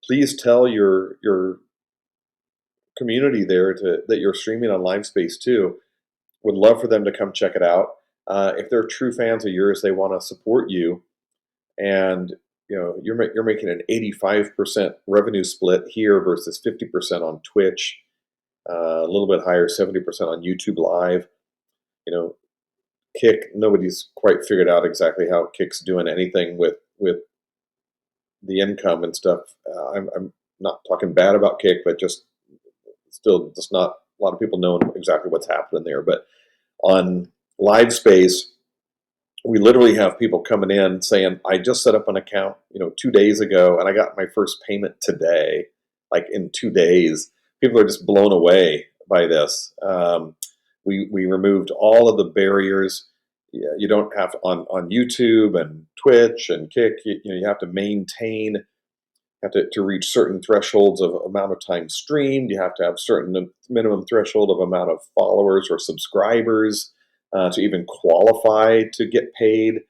please tell your community there that you're streaming on LiveSpace too. Would love for them to come check it out. If they're true fans of yours, they want to support you, and you're making an 85% revenue split here versus 50% on Twitch, a little bit higher, 70% on YouTube Live. Kick, nobody's quite figured out exactly how Kick's doing anything with the income and stuff. I'm not talking bad about Kick, but just still just not a lot of people know exactly what's happening there. But on LiveSpace, we literally have people coming in saying, I just set up an account, 2 days ago, and I got my first payment today, like in 2 days. People are just blown away by this. We removed all of the barriers. You don't have on YouTube and Twitch and Kick, you have to maintain, to reach certain thresholds of amount of time streamed. You have to have certain minimum threshold of amount of followers or subscribers to even qualify to get paid.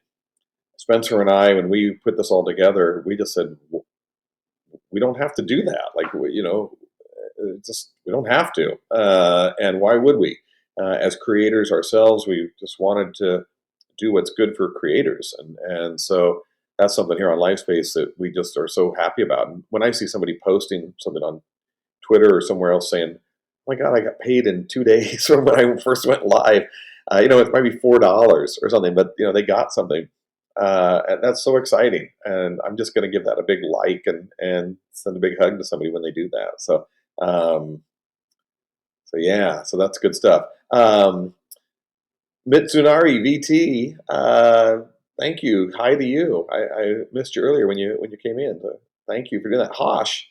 Spencer and I, when we put this all together, we just said, we don't have to do that. Like, just we don't have to. And why would we? As creators ourselves, we just wanted to do what's good for creators. And so that's something here on LifeSpace that we just are so happy about. And when I see somebody posting something on Twitter or somewhere else saying, oh my God, I got paid in 2 days from when I first went live, it might be $4 or something, but they got something. And that's so exciting. And I'm just going to give that a big like and send a big hug to somebody when they do that. Um, so that's good stuff. Mitsunari VT, thank you. Hi to you. I missed you earlier when you came in. So thank you for doing that. Hosh,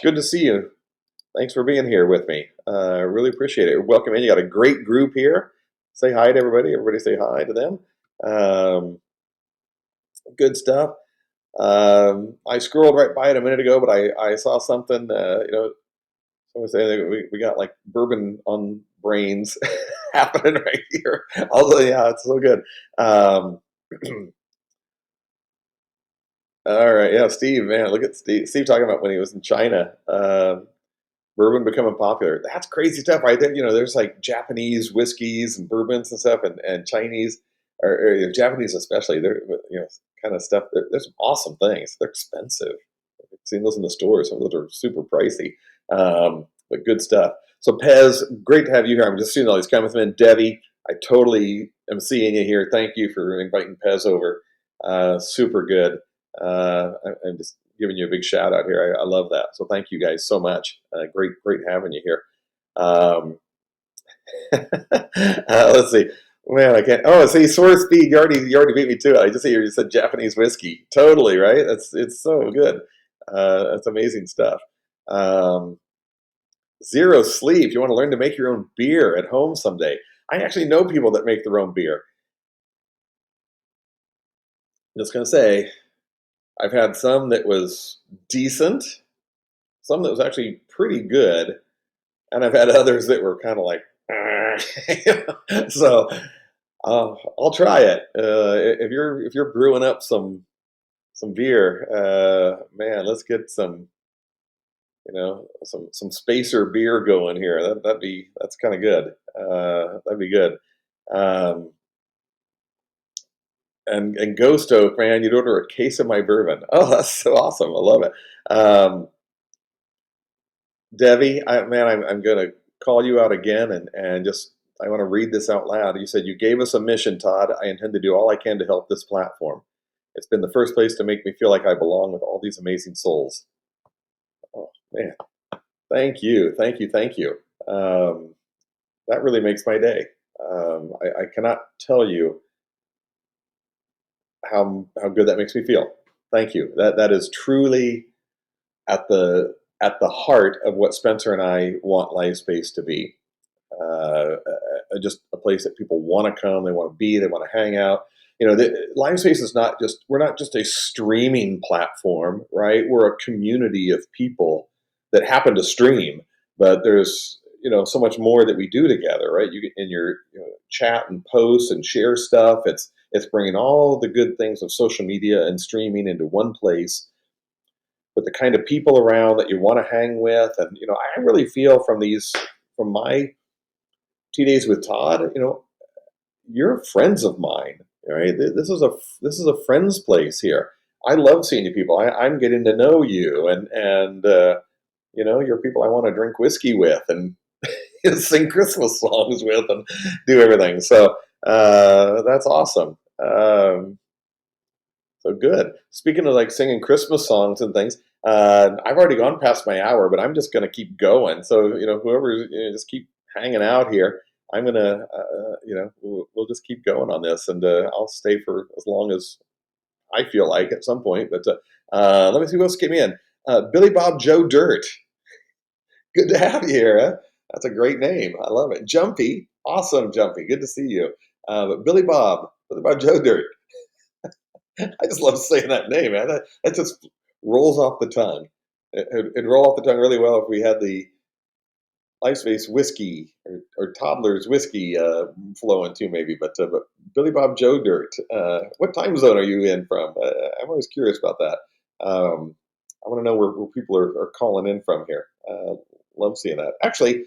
good to see you. Thanks for being here with me. Really appreciate it. Welcome in. You got a great group here. Say hi to everybody. Everybody say hi to them. Good stuff. I scrolled right by it a minute ago, but I saw something. Someone saying we got like bourbon on brains happening right here. Although, yeah, it's so good. All right, yeah, Steve, man, look at Steve. Steve talking about when he was in China. Bourbon becoming popular. That's crazy stuff, right there. There's like Japanese whiskeys and bourbons and stuff, and Chinese or Japanese especially. They're kind of stuff. There's some awesome things. They're expensive. I've seen those in the stores. Some of those are super pricey, but good stuff. So Pez, great to have you here. I'm just seeing all these comments. Man, Debbie, I totally am seeing you here. Thank you for inviting Pez over. Super good. I'm just giving you a big shout out here. I love that. So thank you guys so much. Great having you here. Let's see. Man, I can't. Oh, see, Source Speed. You already beat me to it. I just see you said Japanese whiskey. Totally right. It's so good. That's amazing stuff. Zero Sleep. You want to learn to make your own beer at home someday. I actually know people that make their own beer. I'm just gonna say, I've had some that was decent, some that was actually pretty good, and I've had others that were kind of like, so I'll try it. If you're brewing up some beer, man, let's get some spacer beer going here. That's kind of good. That'd be good. Um, and Ghost Oak, man, you'd order a case of my bourbon. Oh, that's so awesome. I love it. Debbie, I'm going to call you out again and just, I want to read this out loud. You said, "You gave us a mission, Todd. I intend to do all I can to help this platform. It's been the first place to make me feel like I belong with all these amazing souls." Oh, man. Thank you. Thank you. Thank you. That really makes my day. I cannot tell you how good that makes me feel. Thank you. That is truly at the heart of what Spencer and I want LiveSpace to be. Just a place that people want to come, they want to be, they want to hang out. LiveSpace is not just, we're not just a streaming platform, right? We're a community of people that happen to stream, but there's so much more that we do together, right? You in your chat and post and share stuff. It's bringing all the good things of social media and streaming into one place with the kind of people around that you want to hang with. And I really feel from my 2 days with Todd, you're friends of mine, right? This is a friends place here. I love seeing you people. I'm getting to know you, and you're people I want to drink whiskey with and sing Christmas songs with and do everything. So that's awesome. So good. Speaking of like singing Christmas songs and things, I've already gone past my hour, but I'm just going to keep going. So whoever just keep hanging out here. I'm gonna, we'll just keep going on this, and I'll stay for as long as I feel like at some point. But let me see who else came in. Billy Bob Joe Dirt. Good to have you here. Huh? That's a great name. I love it. Jumpy, awesome, Jumpy. Good to see you. But Billy Bob Joe Dirt. I just love saying that name, man. That just rolls off the tongue. It'd roll off the tongue really well if we had the LiveSpace whiskey or Toddlers whiskey flowing too, maybe. But Billy Bob Joe Dirt, what time zone are you in from? I'm always curious about that. I want to know where people are calling in from here. Love seeing that. Actually,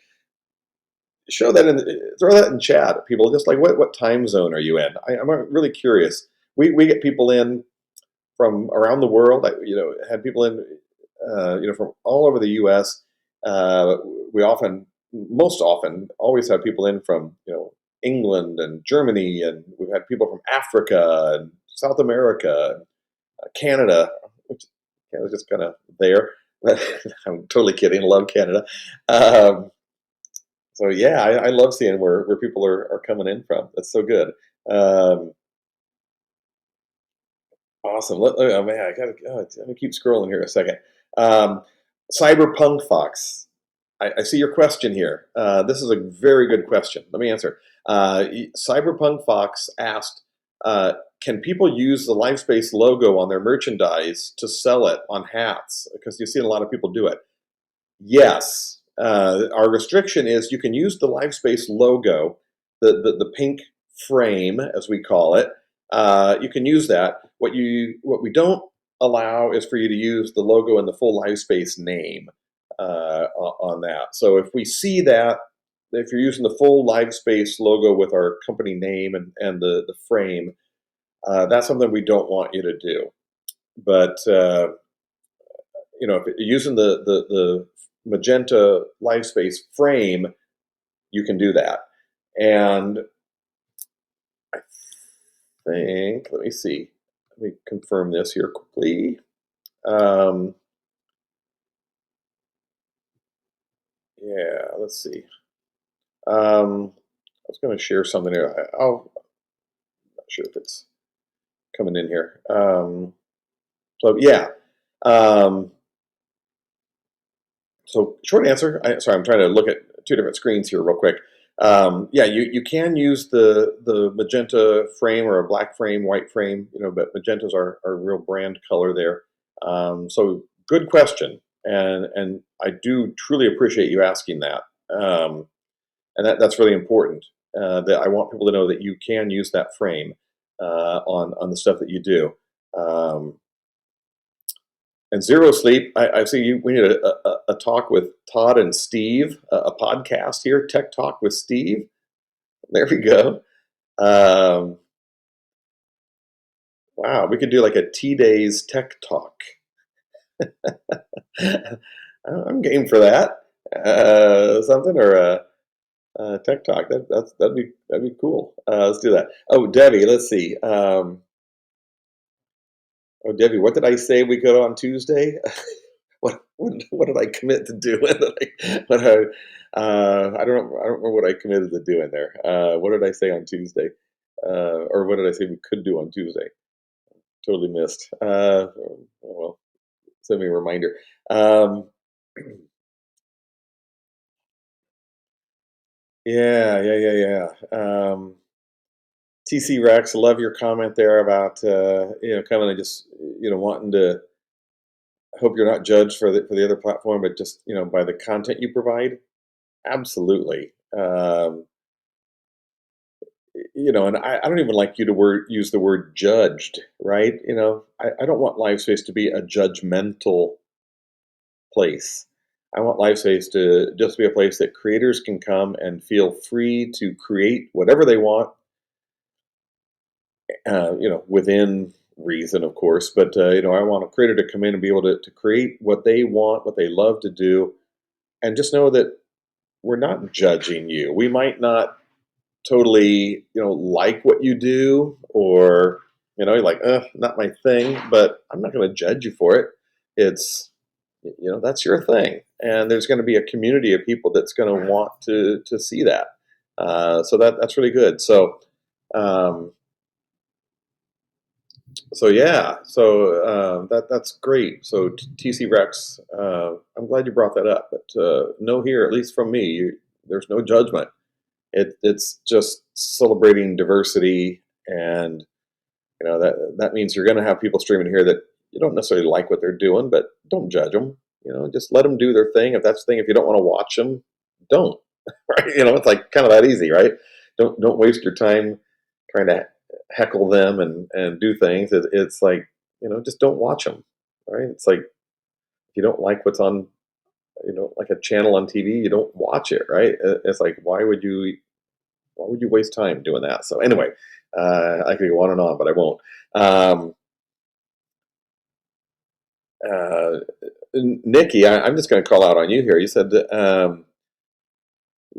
throw that in chat, people. Just like what time zone are you in? I'm really curious. We get people in from around the world. Had people in, from all over the U.S. We most often, always have people in from, England and Germany, and we've had people from Africa and South America, Canada, which Canada's just kind of there. I'm totally kidding. Love Canada. So yeah, I love seeing where people are coming in from. That's so good. Um, Awesome. Oh man, let me keep scrolling here a second. Um, Cyberpunk Fox. I see your question here. This is a very good question. Let me answer. Cyberpunk Fox asked, can people use the LiveSpace logo on their merchandise to sell it on hats? Because you've seen a lot of people do it. Yes. Our restriction is you can use the LiveSpace logo, the pink frame, as we call it. You can use that. What we don't allow is for you to use the logo and the full LiveSpace name on that. So if we see that, if you're using the full LiveSpace logo with our company name and the frame, that's something we don't want you to do. But if you're using the magenta LiveSpace frame, you can do that. And I think, let me see, let me confirm this here quickly. Yeah, let's see. I was going to share something here. I'm not sure if it's coming in here. So yeah. So short answer. Sorry, I'm trying to look at two different screens here real quick. Yeah, you can use the magenta frame or a black frame, white frame. But magenta's our real brand color there. So good question, and I do truly appreciate you asking that. And that's really important. That I want people to know that you can use that frame on the stuff that you do. And Zero Sleep, I see you. We need a talk with Todd and Steve, a podcast here, Tech Talk with Steve. There we go. Um, Wow, we could do like a T-Days tech talk. I'm game for that. Something or a tech talk. That'd be cool. Let's do that. Oh, Debbie, let's see. Oh, Debbie, what did I say we could on Tuesday? What did I commit to doing? I don't remember what I committed to doing there. What did I say on Tuesday? Or what did I say we could do on Tuesday? Totally missed. Oh, well, send me a reminder. Um, yeah, yeah, yeah, yeah. TC Rex, love your comment there about kind of just wanting to hope you're not judged for the other platform, but just by the content you provide. Absolutely. And I don't even like you to use the word judged, right? I don't want LiveSpace to be a judgmental place. I want LiveSpace to just be a place that creators can come and feel free to create whatever they want, within reason, of course. But I want a creator to come in and be able to create what they want, what they love to do, and just know that we're not judging you. We might not totally, like what you do, or you're like, not my thing, but I'm not going to judge you for it. It's that's your thing, and there's going to be a community of people that's going to want to see that. So that's really good. Um, so yeah, so that's great. So TC Rex, I'm glad you brought that up. But no, here, at least from me, there's no judgment. It's just celebrating diversity, and that means you're going to have people streaming here that you don't necessarily like what they're doing, but don't judge them. Just let them do their thing. If that's the thing, if you don't want to watch them, don't. Right? It's like kind of that easy, right? Don't waste your time trying to heckle them and do things. It's like just don't watch them. Right? It's like if you don't like what's on like a channel on TV, you don't watch it. Right? It's like why would you waste time doing that? So anyway, I could go on and on, but I won't. Um, uh, Nikki, I'm just going to call out on you here. You said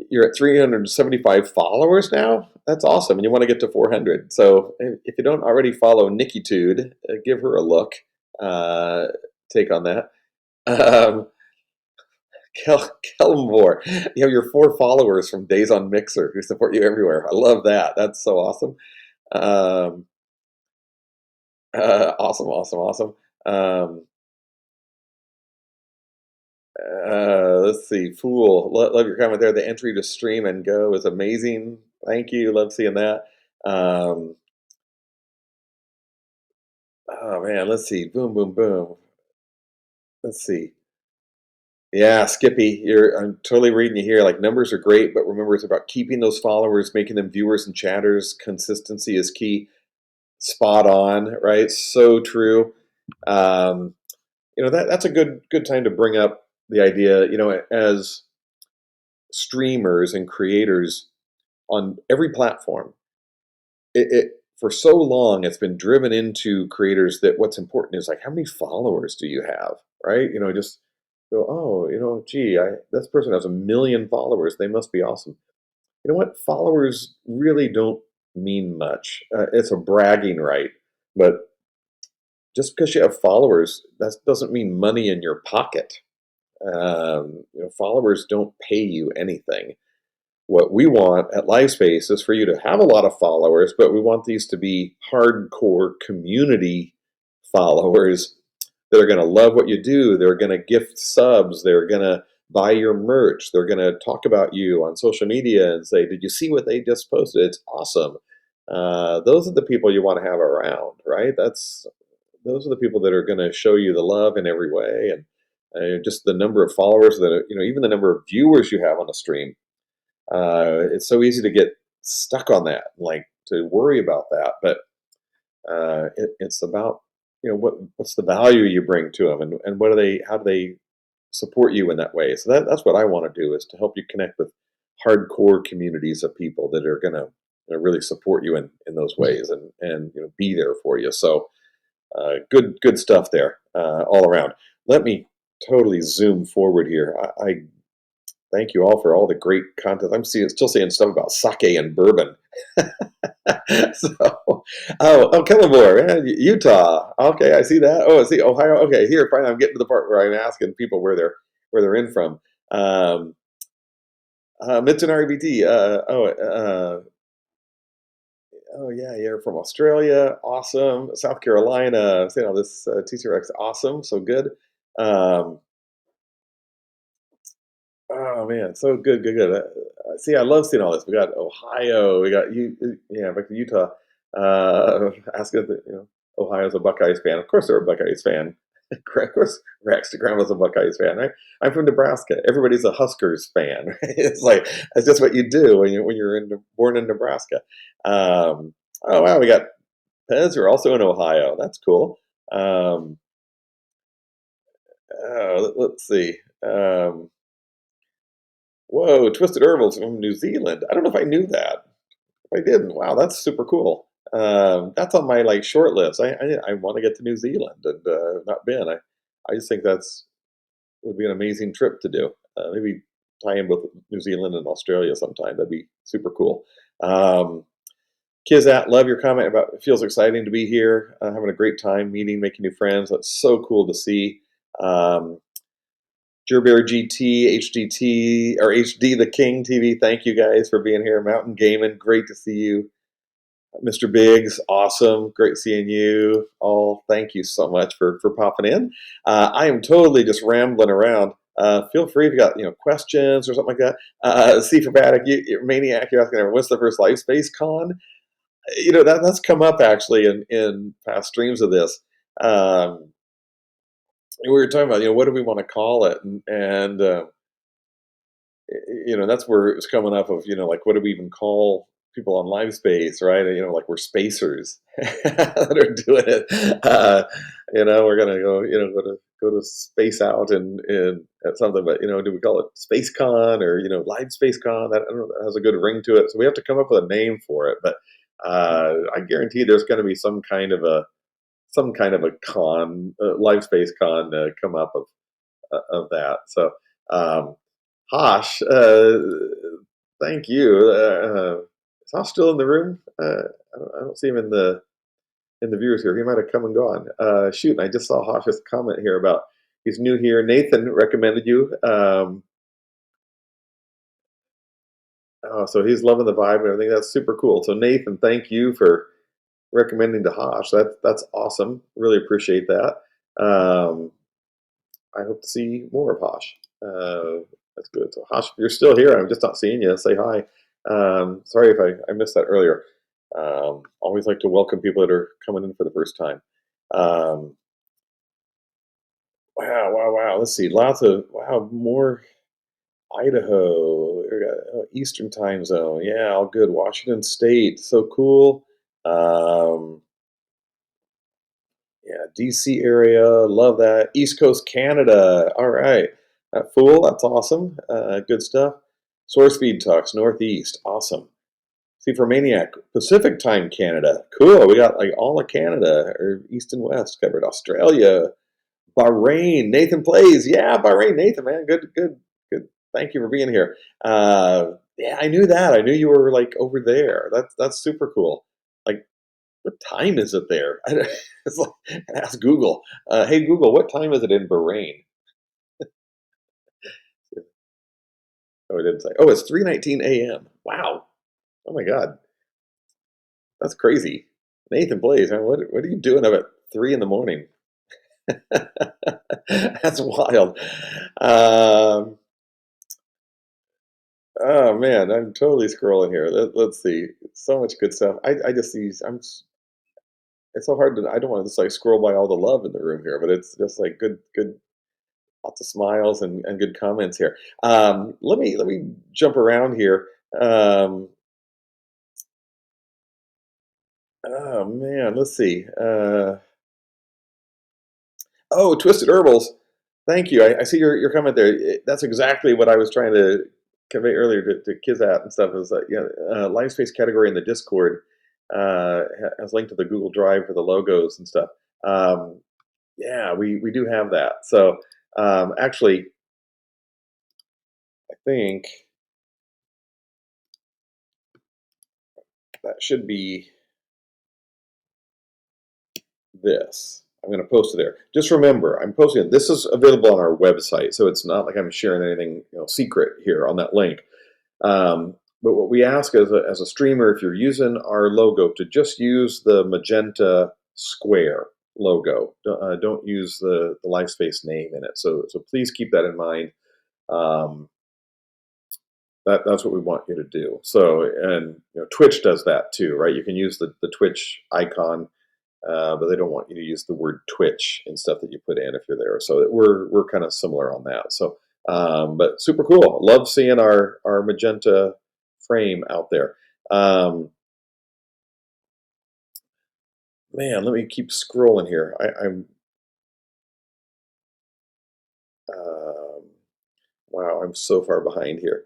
you're at 375 followers now. That's awesome, and you want to get to 400. So if you don't already follow Nikitude, give her a look. Uh, take on that. Um, Kelmore, you have your 4 followers from Days on Mixer who support you everywhere. I love that. That's so awesome. Um, awesome, awesome, awesome. Um, let's see. Fool. Love your comment there. The entry to Stream and Go is amazing. Thank you. Love seeing that. Um, oh man, let's see. Boom, boom, boom. Let's see. Yeah, Skippy, I'm totally reading you here. Like numbers are great, but remember it's about keeping those followers, making them viewers and chatters. Consistency is key. Spot on, right? So true. Um, that's a good time to bring up the idea. As streamers and creators on every platform, it for so long it's been driven into creators that what's important is like how many followers do you have, right? Just go, oh, gee, this person has 1 million followers, they must be awesome. You know what? Followers really don't mean much. It's a bragging right, but just because you have followers, that doesn't mean money in your pocket. Followers don't pay you anything. What we want at LiveSpace is for you to have a lot of followers, but we want these to be hardcore community followers that are going to love what you do. They're going to gift subs. They're going to buy your merch. They're going to talk about you on social media and say, "Did you see what they just posted? It's awesome." Those are the people you want to have around, right? Those are the people that are going to show you the love in every way, and just the number of followers that even the number of viewers you have on a stream. It's so easy to get stuck on that, like to worry about that. But it's about what's the value you bring to them, and how do they support you in that way. So that's what I want to do, is to help you connect with hardcore communities of people that are going to really support you in those ways, and be there for you. So Good stuff there all around. Let me totally zoom forward here. I thank you all for all the great content. I'm still seeing stuff about sake and bourbon. So, Kellamore, man, Utah. Okay, I see that. Oh, I see Ohio. Okay, here, finally, I'm getting to the part where I'm asking people where they're in from. Mitsunari BT. Oh yeah, you're from Australia. Awesome. South Carolina. You know this TCRX. Awesome. So good. Um, Oh man, so good. See, I love seeing all this. We got Ohio, we got yeah, back to Utah. Ask if Ohio's a Buckeyes fan. Of course, they're a Buckeyes fan. Of course, Rex, grandma's a Buckeyes fan, right? I'm from Nebraska. Everybody's a Huskers fan. Right? It's like that's just what you do when you're born in Nebraska. Oh wow, we got Pez are also in Ohio. That's cool. Um, let's see. Whoa, Twisted Herbals from New Zealand. I don't know if I knew that. If I didn't, wow, that's super cool. That's on my like short list. I want to get to New Zealand and not been. I just think that's would be an amazing trip to do. Maybe tie in with New Zealand and Australia sometime. That'd be super cool. Um, Kizat, love your comment about it feels exciting to be here, having a great time meeting, making new friends. That's so cool to see. Um, Jerbear GT, HDT, or HD the King TV. Thank you guys for being here. Mountain Gaming, great to see you. Mr. Biggs, awesome. Great seeing you all. Thank you so much for popping in. I am totally just rambling around. Feel free if you got questions or something like that. C for Baddock, Maniac, you're asking what's the first LiveSpace con? That's come up actually in past streams of this. We were talking about what do we want to call it, and that's where it's coming up of like what do we even call people on LiveSpace, right? Like we're spacers that are doing it. We're gonna go to space out and at something, but do we call it Space Con or LiveSpace Con? That I don't know, that has a good ring to it. So we have to come up with a name for it. But I guarantee there's going to be some kind of a con, LiveSpace Con, come up of that. So. Um, Hosh, thank you. Is Hosh still in the room? I don't see him in the viewers here. He might have come and gone. Shoot, I just saw Hosh's comment here about he's new here. Nathan recommended you. So he's loving the vibe and everything. That's super cool. So Nathan, thank you for recommending to Hosh. That's awesome. Really appreciate that. I hope to see more of Hosh. That's good. So Hosh, if you're still here, I'm just not seeing you. Say hi. Sorry if I missed that earlier. Always like to welcome people that are coming in for the first time. Wow. Let's see. More Idaho. We got Eastern time zone. Yeah, all good. Washington State. So cool. Yeah, DC area, love that. East Coast Canada, all right. Fool, that's awesome. Good stuff. Source feed talks, Northeast, awesome. See for Maniac, Pacific time Canada, cool. We got like all of Canada, or East and West covered. Australia, Bahrain, Nathan plays. Yeah, Bahrain, Nathan, man, good. Thank you for being here. Yeah, I knew that. I knew you were like over there. That's super cool. Like what time is it there? It's like, ask Google. Hey Google, what time is it in Bahrain? Oh, it didn't say. Oh, it's 3:19 a.m. Wow. Oh my God, that's crazy. Nathan Blaze, man, what are you doing up at 3 in the morning? That's wild. Um, oh man, I'm totally scrolling here. Let's see. So much good stuff. I just see. It's so hard to. I don't want to just like scroll by all the love in the room here, but it's just like good lots of smiles and good comments here. Let me jump around here. Um, oh man, let's see. Twisted Herbals. Thank you. I see your comment there. That's exactly what I was trying to convey earlier to Kizat and stuff. Is that LiveSpace category in the Discord has linked to the Google Drive for the logos and stuff. Um, yeah, we do have that. So actually, I think that should be this. I'm going to post it there. Just remember, I'm posting it. This is available on our website, so it's not like I'm sharing anything secret here on that link. But what we ask as a streamer, if you're using our logo, to just use the magenta square logo. Don't use the LiveSpace name in it. So please keep that in mind. Um, that's what we want you to do. So, and Twitch does that too, right? You can use the Twitch icon, but they don't want you to use the word Twitch in stuff that you put in if you're there. So we're kind of similar on that. So, but super cool. Love seeing our magenta frame out there. Man, let me keep scrolling here. I'm um, wow, I'm so far behind here.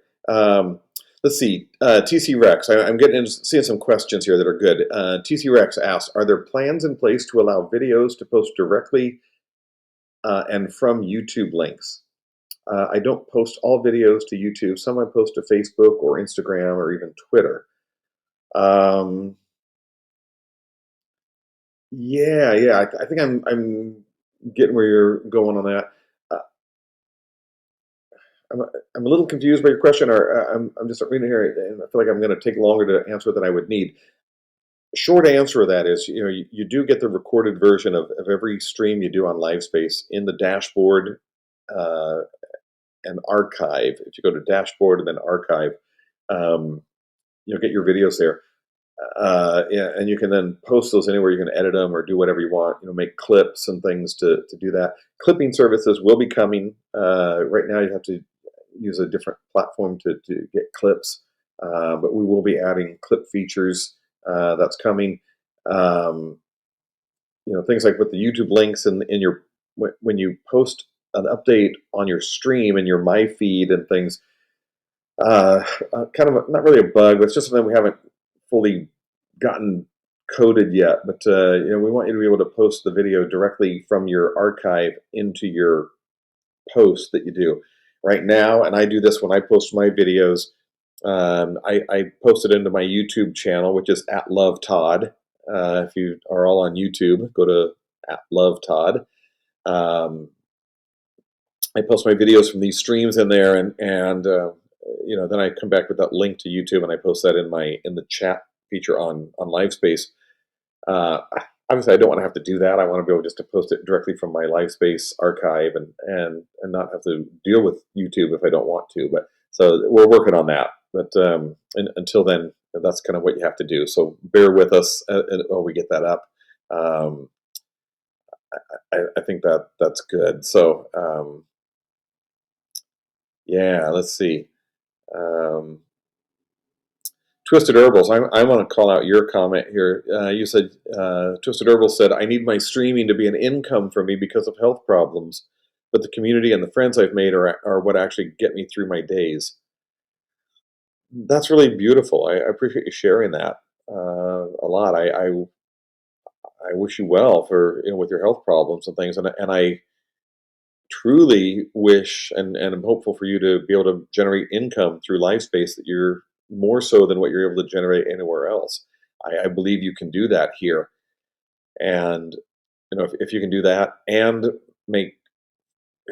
Let's see. TC Rex. I'm seeing some questions here that are good. TC Rex asks, are there plans in place to allow videos to post directly and from YouTube links? I don't post all videos to YouTube. Some I post to Facebook or Instagram or even Twitter. Um, yeah. I think I'm getting where you're going on that. Uh, I'm, I'm a little confused by your question, or I'm just reading here, and I feel like I'm going to take longer to answer than I would need. Short answer of that is, you do get the recorded version of every stream you do on LiveSpace in the dashboard uh, and archive. If you go to dashboard and then archive, um, you'll get your videos there. Yeah, and you can then post those anywhere. You can edit them or do whatever you want. Make clips and things to do that. Clipping services will be coming. Right now, you have to use a different platform to get clips, but we will be adding clip features. That's coming. Um, things like with the YouTube links and in your when you post an update on your stream and your my feed and things. Kind of not really a bug, but it's just something we haven't fully gotten coded yet. But we want you to be able to post the video directly from your archive into your post that you do right now. And I do this when I post my videos. I post it into my YouTube channel, which is at Love Todd. If you are all on YouTube, go to at Love Todd. I post my videos from these streams in there, and then I come back with that link to YouTube, and I post that in the chat feature on LiveSpace. Uh, Obviously, I don't want to have to do that. I want to be able just to post it directly from my LiveSpace archive and not have to deal with YouTube if I don't want to. But so we're working on that. But until then, that's kind of what you have to do. So bear with us while we get that up. Um, I think that's good. So yeah, let's see. Um, Twisted Herbals, I want to call out your comment here. You said, Twisted Herbals said, I need my streaming to be an income for me because of health problems, but the community and the friends I've made are what actually get me through my days. That's really beautiful. I appreciate you sharing that a lot. I wish you well for with your health problems and things, and I truly wish and I'm hopeful for you to be able to generate income through LifeSpace that you're more so than what you're able to generate anywhere else. I believe you can do that here, and if you can do that and make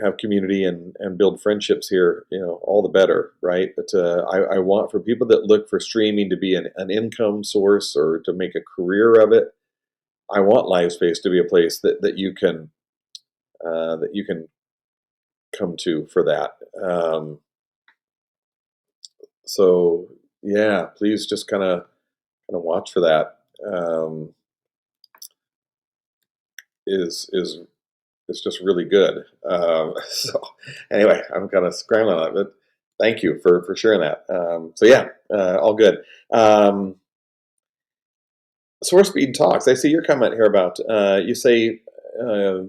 have community and build friendships here, all the better, right? But I want for people that look for streaming to be an income source or to make a career of it. I want LifeSpace to be a place that you can come to for that. So yeah, please just kind of watch for that. Is is just really good. So anyway, I'm kind of scrambling on it, but thank you for sharing that. So yeah, all good. Um, Source Speed Talks. I see your comment here about you say uh,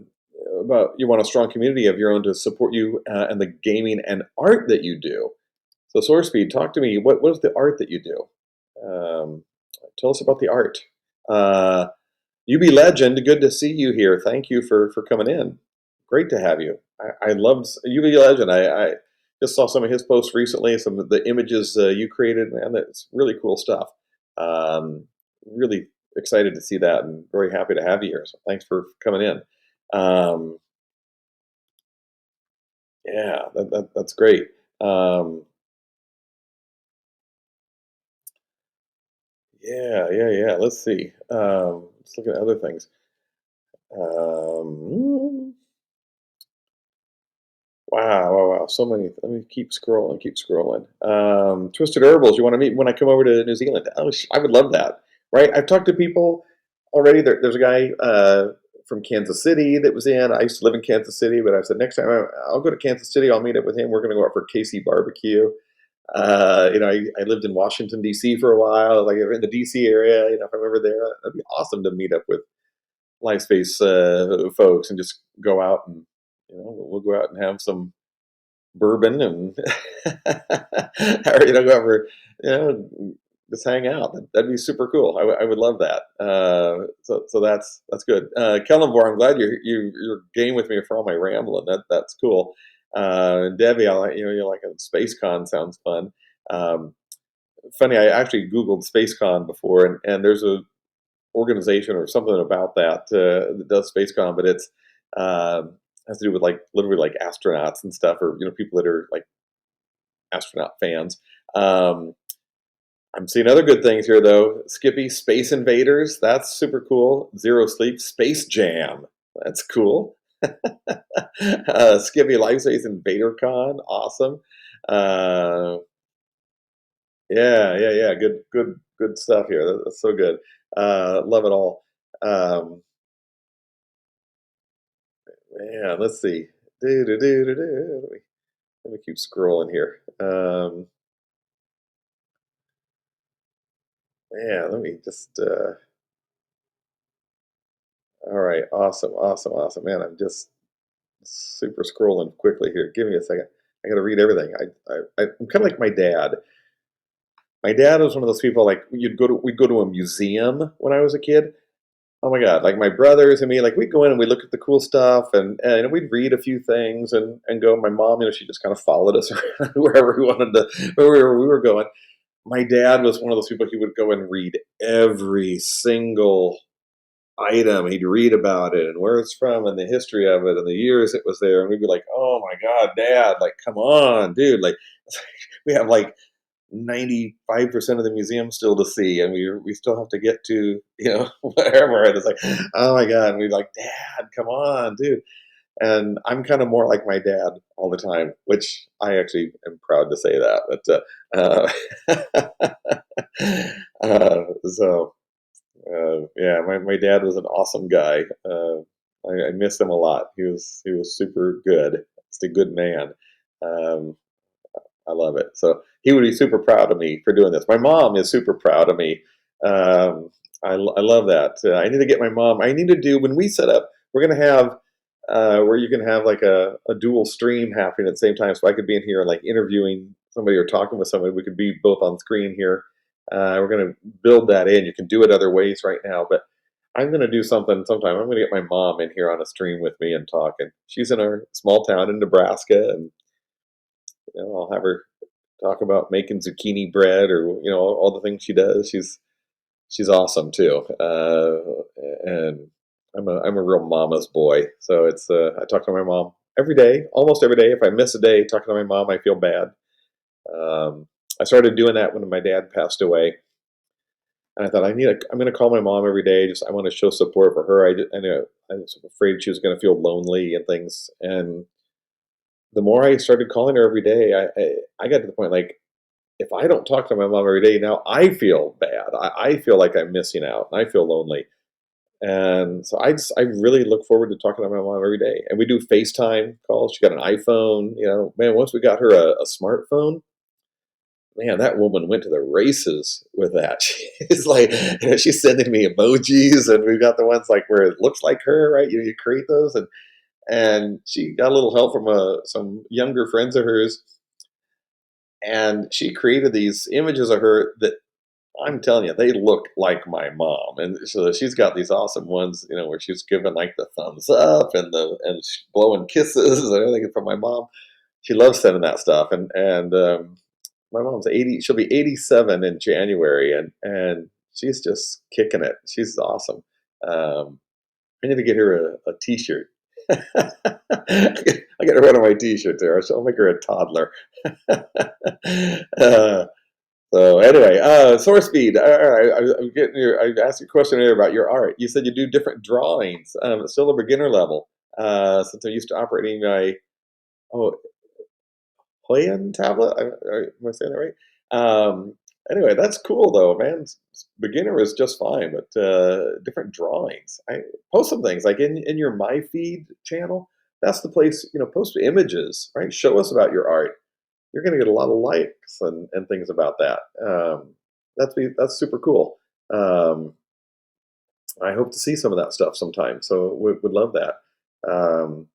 about you want a strong community of your own to support you and the gaming and art that you do. So Source Speed, talk to me. What is the art that you do? Tell us about the art. Uh, You be legend. Good to see you here. Thank you for coming in. Great to have you. I loved you be legend. I just saw some of his posts recently. Some of the images you created, man. That's really cool stuff. Um, really excited to see that, and very happy to have you here. So thanks for coming in. Um, yeah, that's great. Um, yeah. Let's see. Let's look at other things. Um, wow. So many. Let me keep scrolling. Twisted Herbals, you want to meet when I come over to New Zealand? Oh, I would love that. Right? I've talked to people already. There's a guy from Kansas City that was in. I used to live in Kansas City, but I said next time I'll go to Kansas City, I'll meet up with him. We're going to go out for KC barbecue. I lived in Washington D.C. for a while. Like in the D.C. area, if I'm ever there, that'd be awesome to meet up with LiveSpace folks and just go out and we'll go out and have some bourbon and or go over you know just hang out. That'd be super cool. I would love that. So that's good. Kellenvor, I'm glad you're game with me for all my rambling. That's cool. Debbie, you're like a space con sounds fun. Um, Funny, I actually googled space con before, and there's a organization or something about that does SpaceCon, but it's has to do with like literally like astronauts and stuff, or people that are like astronaut fans. Um, I'm seeing other good things here though. Skippy, Space Invaders, that's super cool. Zero Sleep, Space Jam, that's cool. Skippy, LifeSpace Invader Con, awesome. Uh, yeah. Good stuff here. That's so good. Love it all. Um, Man, let's see. Do. Let me keep scrolling here. Man, let me just. All right, awesome. Man, I'm just super scrolling quickly here. Give me a second. I got to read everything. I'm kind of like my dad. My dad was one of those people like we'd go to a museum when I was a kid. Oh my God, like my brothers and me, like we'd go in and we'd look at the cool stuff and we'd read a few things and go. My mom, she just kind of followed us around wherever we wanted to, wherever we were going. My dad was one of those people, he would go and read every single item. He'd read about it and where it's from and the history of it and the years it was there. And we'd be like, oh my God, Dad, like, come on, dude. Like, we have like 95% of the museum still to see, and we still have to get to wherever. And it's like, oh my God, and we're like, Dad, come on, dude. And I'm kind of more like my dad all the time, which I actually am proud to say that. So yeah, my dad was an awesome guy. I miss him a lot. He was super good. Just a good man. Um, I love it. So he would be super proud of me for doing this. My mom is super proud of me. Um, I love that. I need to get my mom. I need to do when we set up. We're gonna have where you can have like a dual stream happening at the same time. So I could be in here like interviewing somebody or talking with somebody. We could be both on screen here. We're gonna build that in. You can do it other ways right now, but I'm gonna do something sometime. I'm gonna get my mom in here on a stream with me and talk. And she's in our small town in Nebraska, and I'll have her talk about making zucchini bread or all the things she does. She's awesome too, and I'm a real mama's boy. So it's I talk to my mom every day, almost every day. If I miss a day talking to my mom, I feel bad. I started doing that when my dad passed away, and I thought I'm going to call my mom every day. Just I want to show support for her. I know I was afraid she was going to feel lonely and things, and the more I started calling her every day, I got to the point like if I don't talk to my mom every day now, I feel bad. I feel like I'm missing out, and I feel lonely. And so I really look forward to talking to my mom every day. And we do FaceTime calls. She got an iPhone. Man, once we got her a smartphone, man, that woman went to the races with that. She's like, she's sending me emojis, and we've got the ones like where it looks like her, right? You create those, and she got a little help from some younger friends of hers, and she created these images of her that I'm telling you, they look like my mom, and so she's got these awesome ones, where she's giving like the thumbs up and blowing kisses and everything from my mom. She loves sending that stuff, and my mom's 80. She'll be 87 in January, and she's just kicking it. She's awesome. Um, I need to get her a T-shirt. I got to run on my T-shirt there. I'll make her a toddler. uh, so anyway, source speed. All right, I'm getting your. I asked you a question earlier about your art. You said you do different drawings. Still a beginner level. Since I'm used to operating my oh Hoyan tablet. Am I saying that right? Anyway, that's cool though, man. Beginner is just fine, but different drawings. I post some things like in your My Feed channel. That's the place. Post images, right? Show us about your art. You're going to get a lot of likes and things about that. That's super cool. Um, I hope to see some of that stuff sometime. So would love that. Um,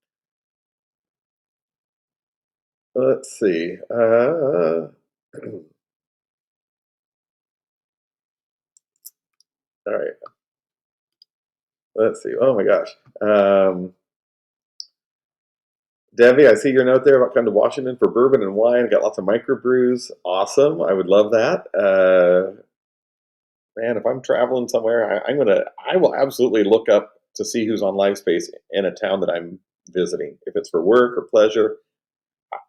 let's see. All right. Let's see. Oh my gosh. Debbie, I see your note there about coming to Washington for bourbon and wine. Got lots of microbrews. Awesome. I would love that. Man, if I'm traveling somewhere, I will absolutely look up to see who's on LiveSpace in a town that I'm visiting. If it's for work or pleasure,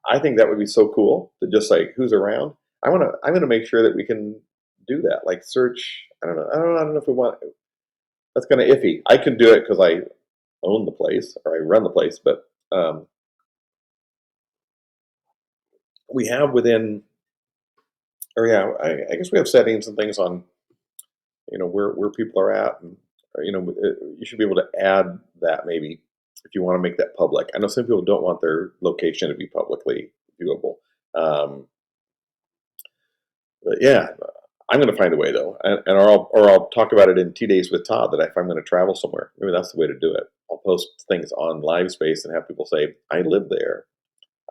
I think that would be so cool to just like who's around. I'm gonna make sure that we can do that. Like search. I don't know. I don't know if we want. That's kind of iffy. I can do it because I own the place or I run the place, but we have within, or yeah, I guess we have settings and things on, where people are at, and you should be able to add that maybe if you want to make that public. I know some people don't want their location to be publicly viewable, um, but yeah, I'm going to find a way though, and or I'll talk about it in 2 days with Todd. That if I'm going to travel somewhere, maybe that's the way to do it. I'll post things on LiveSpace and have people say, "I live there."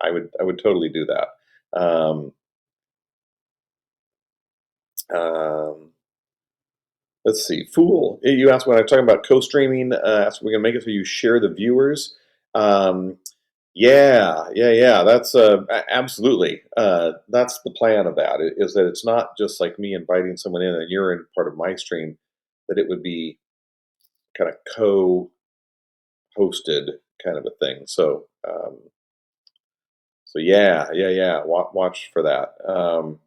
I would totally do that. Um, um, let's see. Fool. You asked when I'm talking about co-streaming. So we're gonna make it so you share the viewers. Um, yeah, yeah, yeah. That's absolutely. That's the plan of that. Is that it's not just like me inviting someone in and you're in part of my stream. That it would be kind of co-hosted kind of a thing. So yeah, yeah, yeah. Watch for that. Um,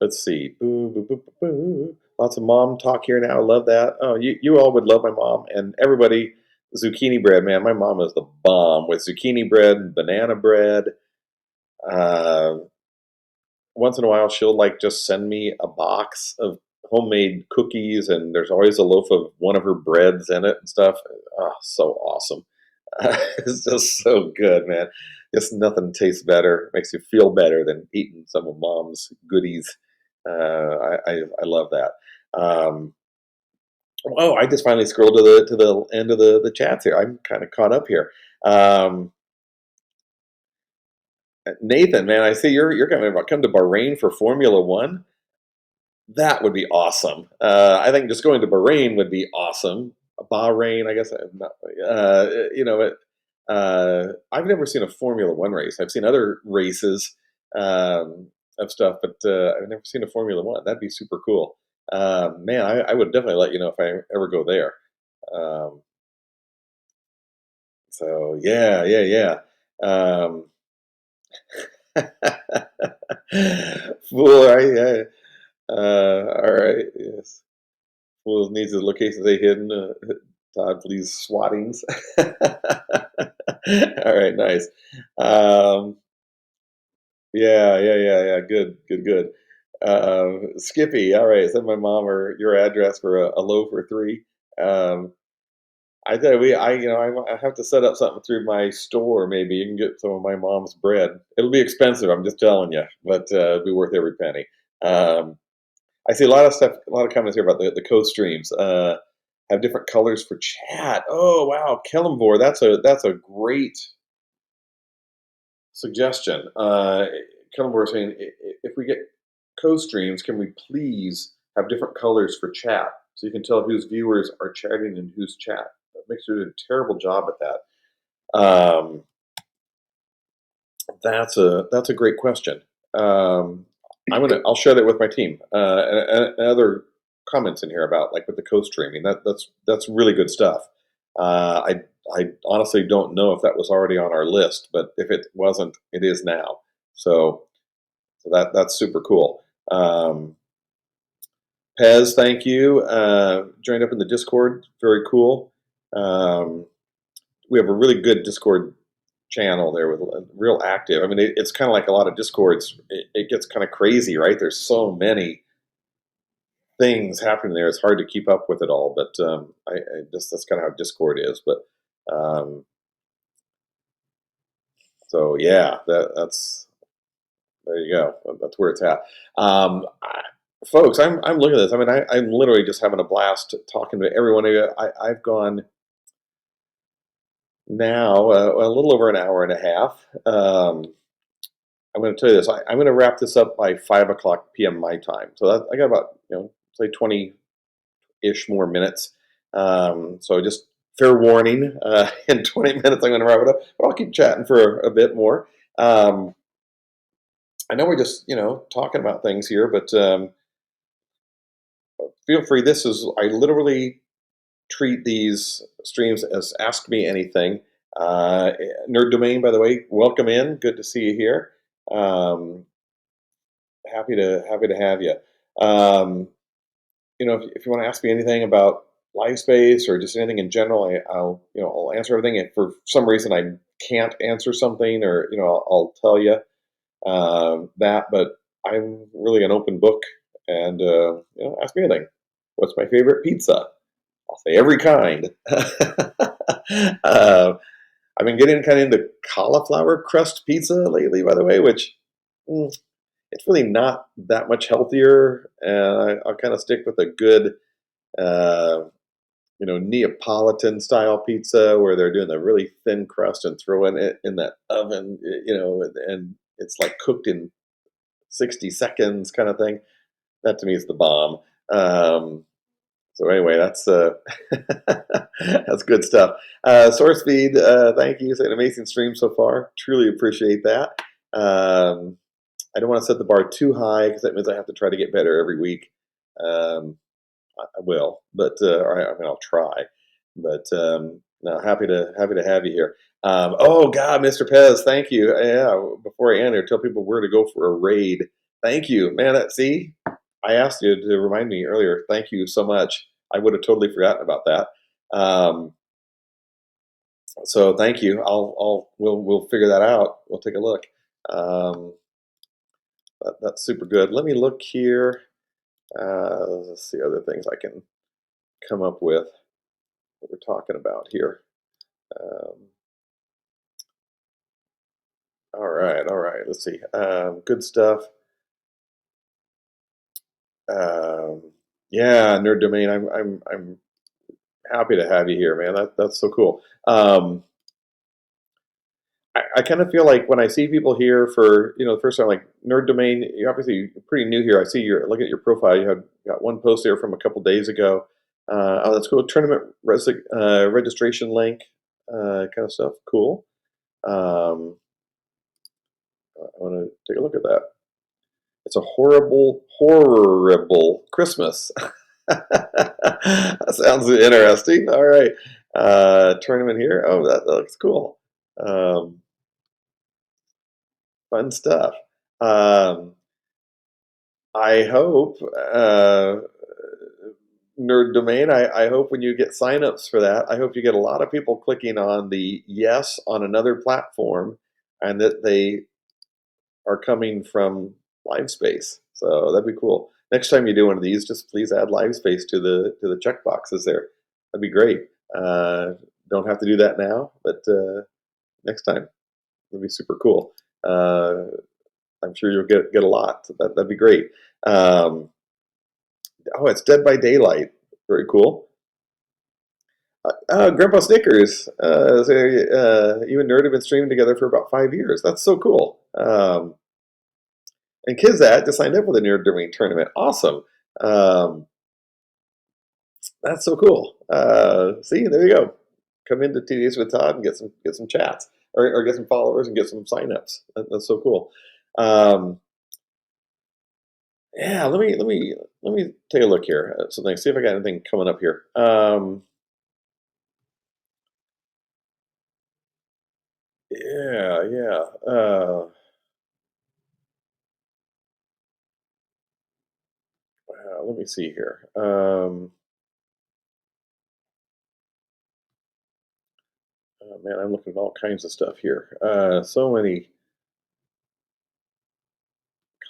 let's see. Boo, boo, boo, boo, boo. Lots of mom talk here now. I love that. Oh, you all would love my mom and everybody. Zucchini bread, man. My mom is the bomb with zucchini bread and banana bread. Uh, once in a while, she'll like just send me a box of homemade cookies, and there's always a loaf of one of her breads in it and stuff. Oh, so awesome. It's just so good, man. Just nothing tastes better, makes you feel better than eating some of mom's goodies. I love that. Um, oh, I just finally scrolled to the end of the chats here. I'm kind of caught up here. Um, Nathan, man, I see you're going to come to Bahrain for Formula One. That would be awesome. I think just going to Bahrain would be awesome. Bahrain, I guess. I'm not, I've never seen a Formula One race. I've seen other races of stuff, but I've never seen a Formula One. That'd be super cool. Man, I would definitely let you know if I ever go there. Um, so yeah, yeah, yeah. Fool, all right, yes. Fool needs his location stay hidden. Todd, please, swattings. All right, nice. Um, yeah, yeah, yeah, yeah. Good, good, good. Skippy, all right. Send my mom or your address for a loaf or three. Um, I tell you, I have to set up something through my store. Maybe you can get some of my mom's bread. It'll be expensive. I'm just telling you, but it'll be worth every penny. Um, I see a lot of stuff, a lot of comments here about the co-streams. Have different colors for chat. Oh wow, Kellamvor, that's a great suggestion. Kellen were saying, if we get co-streams, can we please have different colors for chat so you can tell whose viewers are chatting and whose chat? That makes you do a terrible job at that. That's a great question. I'll share that with my team. And other comments in here about like with the co-streaming. That's really good stuff. I honestly don't know if that was already on our list, but if it wasn't, it is now. So that's super cool. Pez, thank you. Joined up in the Discord. Very cool. We have a really good Discord channel there with real active. I mean, it's kind of like a lot of Discords. It gets kind of crazy, right? There's so many things happening there. It's hard to keep up with it all. But I just that's kind of how Discord is. But so yeah, that's there you go. That's where it's at. Folks, I'm looking at this. I mean, I'm literally just having a blast talking to every one of you. I've gone now a little over an hour and a half. I'm going to tell you this. I'm going to wrap this up by 5 o'clock p.m. my time. So I got about say 20-ish more minutes. So just fair warning. In 20 minutes, I'm going to wrap it up. But I'll keep chatting for a bit more. I know we're just talking about things here, but feel free. I literally treat these streams as Ask Me Anything. Nerd Domain, by the way, welcome in. Good to see you here. Happy to have you. If you want to ask me anything about LiveSpace or just anything in general, I'll answer everything. If for some reason I can't answer something, or I'll tell you that. But I'm really an open book, and ask me anything. What's my favorite pizza? I'll say every kind. I've been getting kind of into cauliflower crust pizza lately, by the way, which it's really not that much healthier. And I'll kind of stick with a good, Neapolitan style pizza where they're doing the really thin crust and throwing it in that oven, and it's like cooked in 60 seconds kind of thing. That to me is the bomb. So anyway, that's that's good stuff. Source feed, thank you. It's an amazing stream so far. Truly appreciate that. I don't want to set the bar too high because that means I have to try to get better every week. I will, but I'll try. But no, happy to have you here. Oh God, Mr. Pez, thank you. Yeah, before I end here, tell people where to go for a raid. Thank you, man. See, I asked you to remind me earlier. Thank you so much. I would have totally forgotten about that. So thank you. We'll figure that out. We'll take a look. That's super good. Let me look here. Let's see other things I can come up with that we're talking about here. All right. Let's see. Good stuff. Yeah, Nerd Domain. I'm happy to have you here, man. That's so cool. I kind of feel like when I see people here for the first time, like Nerd Domain, you're obviously pretty new here. I see look at your profile. You got one post there from a couple days ago. Oh, that's cool. Tournament registration link, kind of stuff. Cool. I want to take a look at that. It's a horrible Christmas. That sounds interesting. All right. Tournament here. Oh, that looks cool. Fun stuff. I hope, Nerd Domain, I hope when you get signups for that, I hope you get a lot of people clicking on the yes on another platform and that they are coming from LiveSpace. So that'd be cool. Next time you do one of these, just please add LiveSpace to the check boxes there. That'd be great. Don't have to do that now, but next time, it'd be super cool. I'm sure you'll get a lot. So that'd be great. Oh, it's Dead by Daylight. Very cool. Grandpa Snickers. You and Nerd have been streaming together for about 5 years. That's so cool. And Kizat just signed up for the Nerd Domain tournament. Awesome. Um, that's so cool. See, there you go. Come into TDs with Todd and get some chats, or get some followers and get some signups. That's so cool. Um, yeah, let me take a look here. Something. See if I got anything coming up here. Yeah, yeah. Let me see here. Oh, man, I'm looking at all kinds of stuff here. So many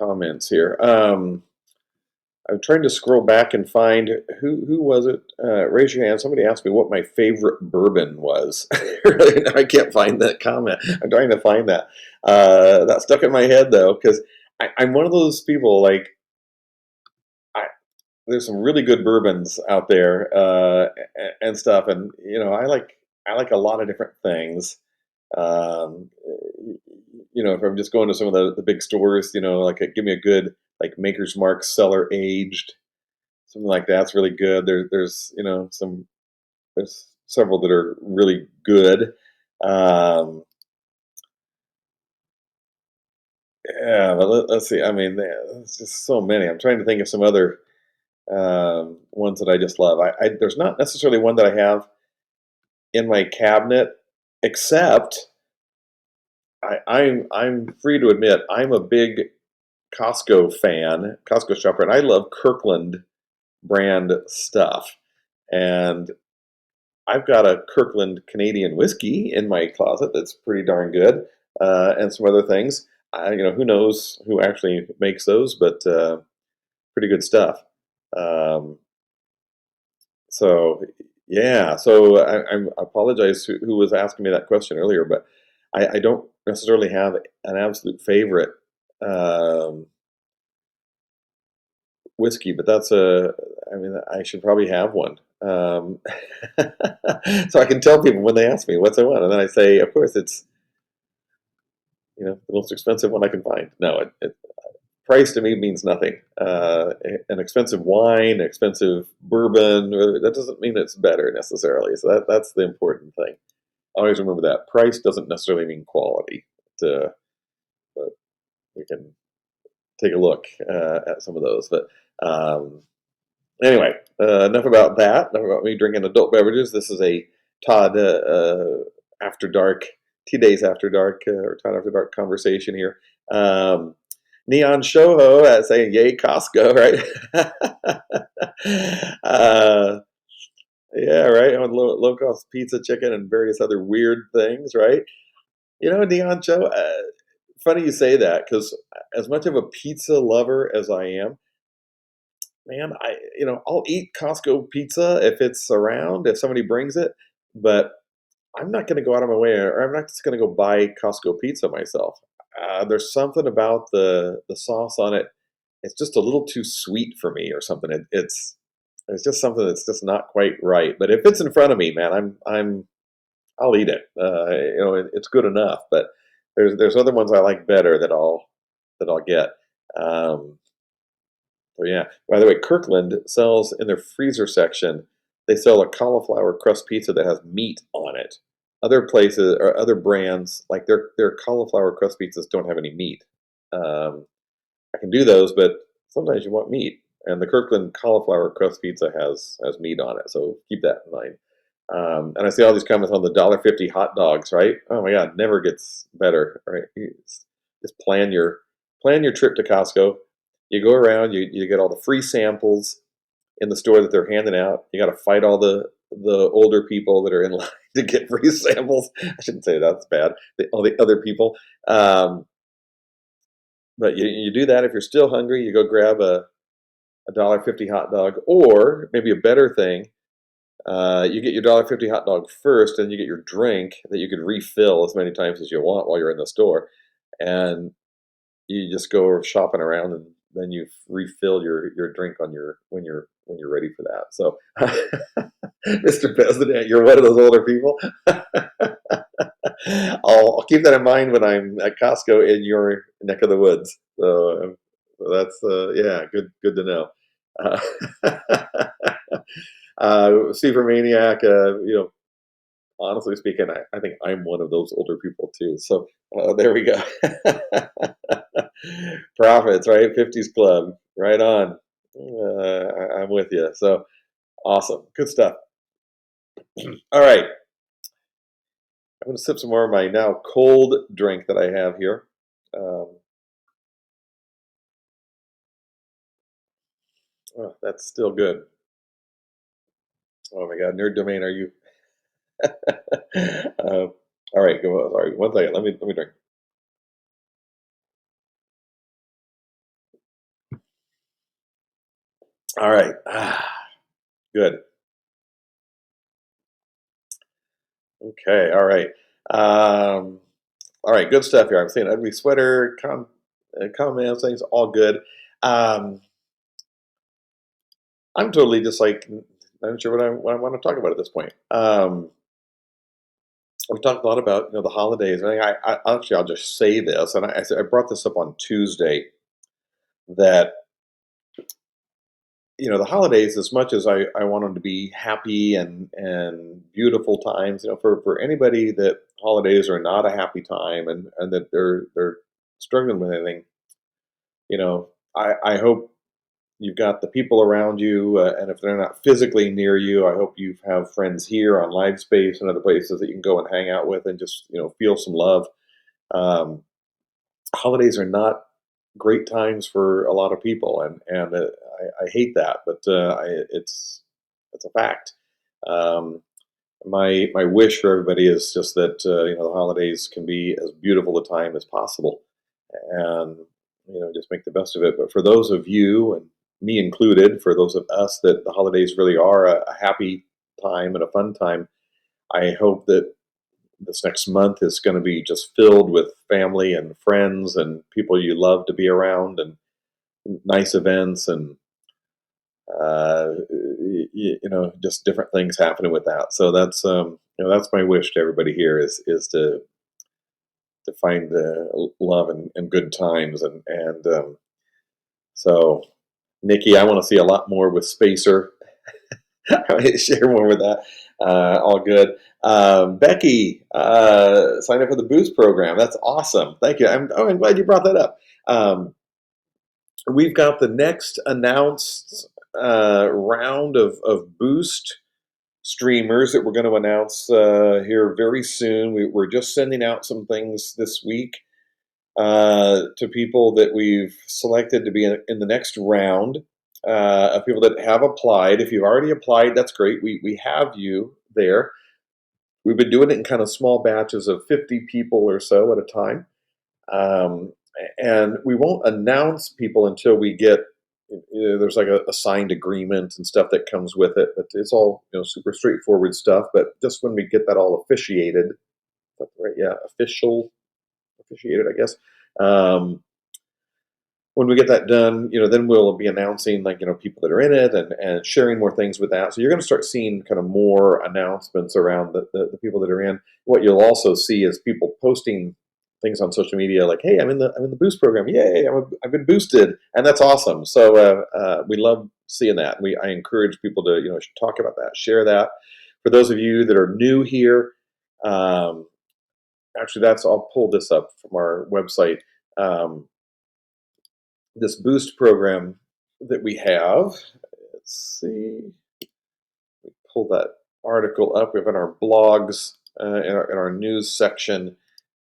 comments here. I'm trying to scroll back and find who was it. Raise your hand. Somebody asked me what my favorite bourbon was. Really, I can't find that comment. I'm trying to find that. That stuck in my head though, because I'm one of those people like I. There's some really good bourbons out there and stuff, and I like a lot of different things. Um, if I'm just going to some of the big stores, like give me a good like Maker's Mark cellar aged, something like that's really good. There's there's several that are really good. Um, yeah, but let's see. I mean, there's just so many. I'm trying to think of some other ones that I just love. There's not necessarily one that I have in my cabinet, except I'm free to admit I'm a big Costco fan, Costco shopper, and I love Kirkland brand stuff. And I've got a Kirkland Canadian whiskey in my closet that's pretty darn good, and some other things. Who knows who actually makes those, but pretty good stuff. Um, so yeah, so I apologize who was asking me that question earlier, but I don't necessarily have an absolute favorite um, whiskey, but I mean, I should probably have one. So I can tell people when they ask me what's I want, and then I say, of course, it's the most expensive one I can find. No, price to me means nothing. An expensive wine, expensive bourbon, that doesn't mean it's better necessarily. So that's the important thing. Always remember that price doesn't necessarily mean quality. But we can take a look at some of those. But um, anyway, enough about that. Enough about me drinking adult beverages. This is a Todd after dark, T-Days after dark, or Todd after dark conversation here. Neon Shoho saying, "Yay, Costco!" Right? Yeah, right. On low cost pizza, chicken, and various other weird things, right? Neon Show. Funny you say that because as much of a pizza lover as I am, man, I'll eat Costco pizza if it's around, if somebody brings it, but I'm not going to go out of my way, or I'm not just going to go buy Costco pizza myself. There's something about the sauce on it. It's just a little too sweet for me, or something. It's just something that's just not quite right. But if it's in front of me, man, I'll eat it. It's good enough. But there's other ones I like better that I'll get. Um, so yeah. By the way, Kirkland sells in their freezer section. They sell a cauliflower crust pizza that has meat on it. Other places or other brands like their cauliflower crust pizzas don't have any meat. Um, I can do those, but sometimes you want meat, and the Kirkland cauliflower crust pizza has meat on it. So keep that in mind. And I see all these comments on the $1.50 hot dogs, right? Oh my God, never gets better, right? Just plan your trip to Costco. You go around, you get all the free samples in the store that they're handing out. You got to fight all the older people that are in line to get free samples. I shouldn't say that's bad. All the other people. But you do that if you're still hungry. You go grab a $1.50 hot dog, or maybe a better thing. You get your $1.50 hot dog first, and you get your drink that you can refill as many times as you want while you're in the store, and you just go shopping around, and then you refill your drink on your when you're ready for that. So, Mr. President, you're one of those older people. I'll keep that in mind when I'm at Costco in your neck of the woods. So that's yeah, good to know. Uh, Super Maniac, honestly speaking, I think I'm one of those older people too. So there we go. Profits, right? 50s Club, right on. I'm with you. So awesome. Good stuff. All right. I'm going to sip some more of my now cold drink that I have here. Um, oh, that's still good. Oh my God, Nerd Domain, are you? All right, go. Sorry, one second. Let me drink. All right, good. Okay, all right. All right, good stuff here. I'm seeing ugly sweater, comments, things all good. Um, I'm totally just like not sure what I want to talk about at this point. We've talked a lot about the holidays. I actually I'll just say this, and I brought this up on Tuesday that the holidays, as much as I want them to be happy and beautiful times, for anybody that holidays are not a happy time and that they're struggling with anything, I hope you've got the people around you, and if they're not physically near you, I hope you have friends here on LiveSpace and other places that you can go and hang out with and just feel some love. Um, Holidays are not great times for a lot of people, and I hate that, but it's a fact. Um, my wish for everybody is just that the holidays can be as beautiful a time as possible, and just make the best of it. But for those of you and me included, for those of us that the holidays really are a happy time and a fun time, I hope that this next month is going to be just filled with family and friends and people you love to be around and nice events and just different things happening with that. So that's my wish to everybody here is to find love and good times and so Nikki, I want to see a lot more with Spacer. I share more with that. All good. Becky, sign up for the Boost program. That's awesome. Thank you. I'm glad you brought that up. Um, we've got the next announced round of Boost streamers that we're going to announce here very soon. We're just sending out some things this week to people that we've selected to be in the next round of people that have applied. If you've already applied, that's great. We have you there. We've been doing it in kind of small batches of 50 people or so at a time. Um, and we won't announce people until we get, there's like a signed agreement and stuff that comes with it. But it's all, super straightforward stuff. But just when we get that all officiated, that's right? Yeah, officiated, I guess. Um, when we get that done, then we'll be announcing people that are in it and sharing more things with that. So you're going to start seeing kind of more announcements around the people that are in. What you'll also see is people posting things on social media like, "Hey, I'm in the Boost program. Yay, I've been boosted," and that's awesome. So we love seeing that. I encourage people to talk about that, share that. For those of you that are new here, um, actually, I'll pull this up from our website. Um, this boost program that we have. Let's see. Pull that article up. We have in our blogs, in our news section.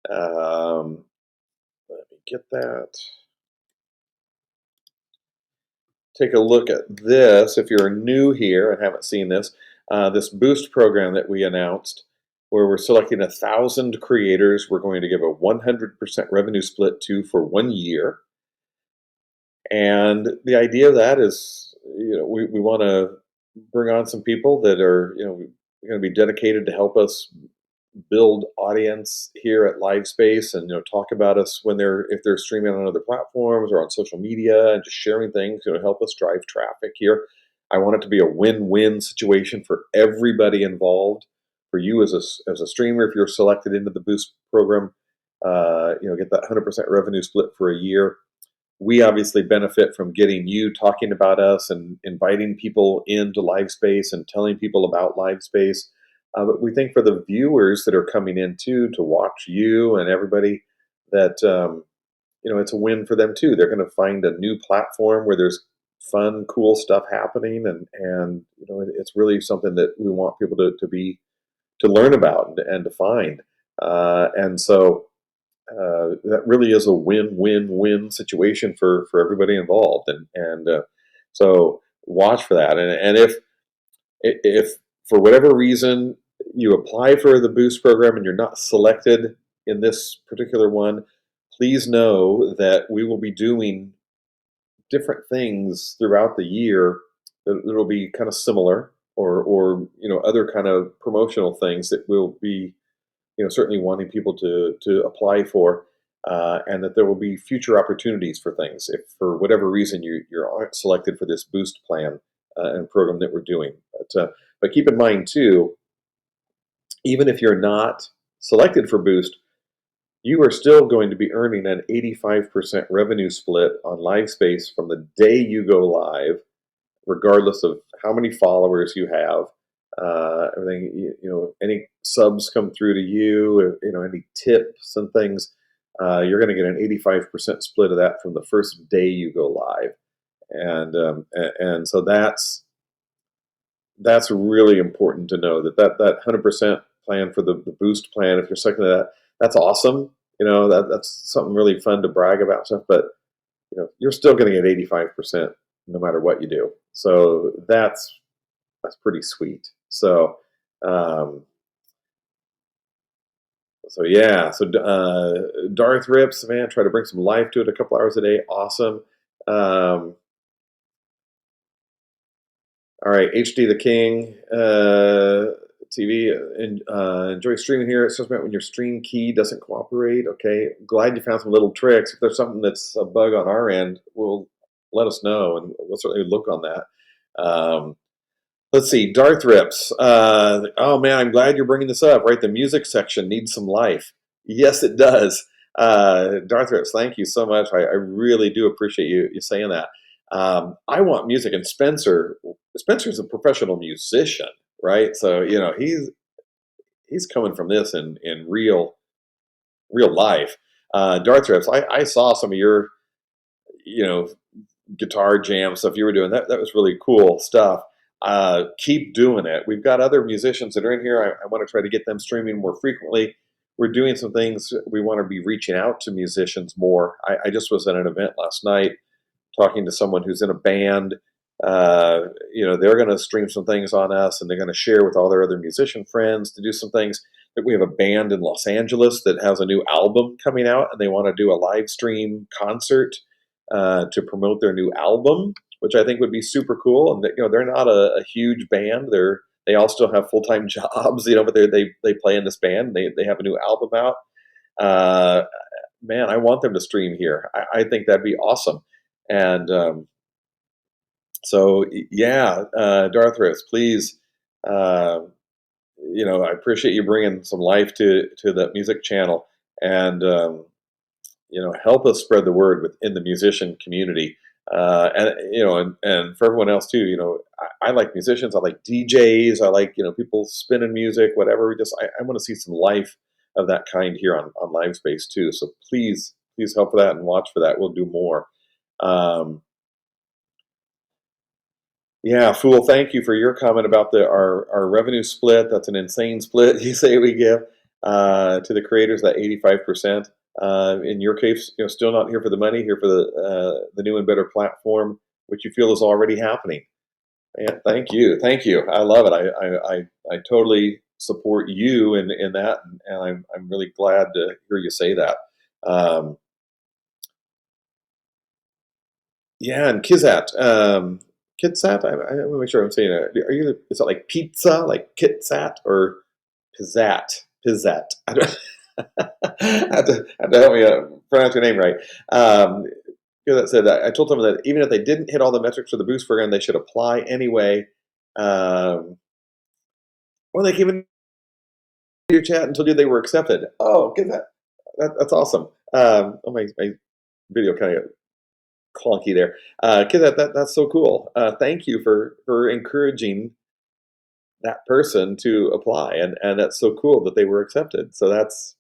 Let me get that. Take a look at this if you're new here and haven't seen this. This boost program that we announced, where we're selecting 1,000 creators, we're going to give a 100% revenue split to for 1 year. And the idea of that is, we want to bring on some people that are, going to be dedicated to help us build audience here at LiveSpace and, talk about us if they're streaming on other platforms or on social media and just sharing things, help us drive traffic here. I want it to be a win-win situation for everybody involved. for you as as a streamer, if you're selected into the Boost program, get that 100% revenue split for a year. We obviously benefit from getting you talking about us and inviting people into LiveSpace and telling people about LiveSpace. But we think for the viewers that are coming in too to watch you and everybody, that it's a win for them too. They're going to find a new platform where there's fun, cool stuff happening, and it's really something that we want people to learn about and to find. And so that really is a win-win-win situation for everybody involved, and so watch for that. And if for whatever reason you apply for the Boost program and you're not selected in this particular one, please know that we will be doing different things throughout the year that will be kind of similar, or other kind of promotional things that will be certainly wanting people to apply for, and that there will be future opportunities for things if for whatever reason you aren't selected for this Boost plan and program that we're doing. But keep in mind too, even if you're not selected for Boost, you are still going to be earning an 85% revenue split on LiveSpace from the day you go live, regardless of how many followers you have. Everything, any subs come through to you, any tips and things, you're going to get an 85% split of that from the first day you go live. And so that's really important to know that 100% plan for the Boost plan, if you're second to that, that's awesome. That's something really fun to brag about stuff, but you're still going to get 85% no matter what you do. So that's pretty sweet. Um, so yeah, so Darth Rips, man, try to bring some life to it a couple hours a day. Awesome. All right, HD the King TV. And enjoy streaming here. It's just about when your stream key doesn't cooperate. Okay, glad you found some little tricks. If there's something that's a bug on our end, let us know, and we'll certainly look on that. Let's see, Darth Rips. Oh man, I'm glad you're bringing this up. Right, the music section needs some life. Yes, it does. Darth Rips, thank you so much. I really do appreciate you saying that. I want music, and Spencer's a professional musician, right? So he's coming from this in real life. Darth Rips, I saw some of your you know guitar jam stuff you were doing. That was really cool stuff. Keep doing it. We've got other musicians that are in here. I want to try to get them streaming more frequently. We're doing some things. We want to be reaching out to musicians more. I just was at an event last night talking to someone who's in a band. They're going to stream some things on us, and they're going to share with all their other musician friends to do some things. That we have a band in Los Angeles that has a new album coming out, and they want to do a live stream concert to promote their new album, which I think would be super cool. And they're not a huge band. They all still have full time jobs, but they play in this band. They have a new album out. Uh, Man, I want them to stream here. I think that'd be awesome. And so yeah, Darth Riffs, please. Uh, I appreciate you bringing some life to that music channel, and help us spread the word within the musician community. And for everyone else too. I like musicians. I like DJs. I like people spinning music, whatever. I want to see some life of that kind here on LiveSpace too. So please help for that and watch for that. We'll do more. Um, Yeah, Fool, thank you for your comment about our revenue split. That's an insane split you say we give to the creators, that 85%. In your case, still not here for the money, here for the new and better platform, which you feel is already happening. And thank you, thank you. I love it. I totally support you in that, and I'm really glad to hear you say that. Um, Yeah, and Kizat. Kitsat? I want to make sure I'm saying it. Is it like pizza, like Kitsat, or Pizzat? Pizzat. I don't have to help me pronounce your name right. Kizat said that I told someone that even if they didn't hit all the metrics for the boost program, they should apply anyway. Or they can even your chat and told you they were accepted. Oh, get that's awesome. Oh, my video kind of clunky there. Kid, that's so cool. Thank you for encouraging that person to apply, and that's so cool that they were accepted. So that's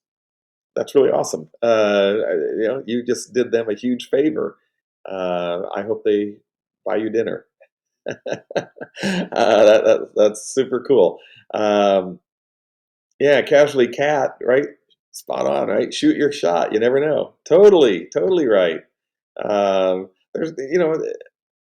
really awesome. You just did them a huge favor. I hope they buy you dinner. That's super cool. Um, yeah, casually cat, right? Spot on, right? Shoot your shot. You never know. Totally right. There's,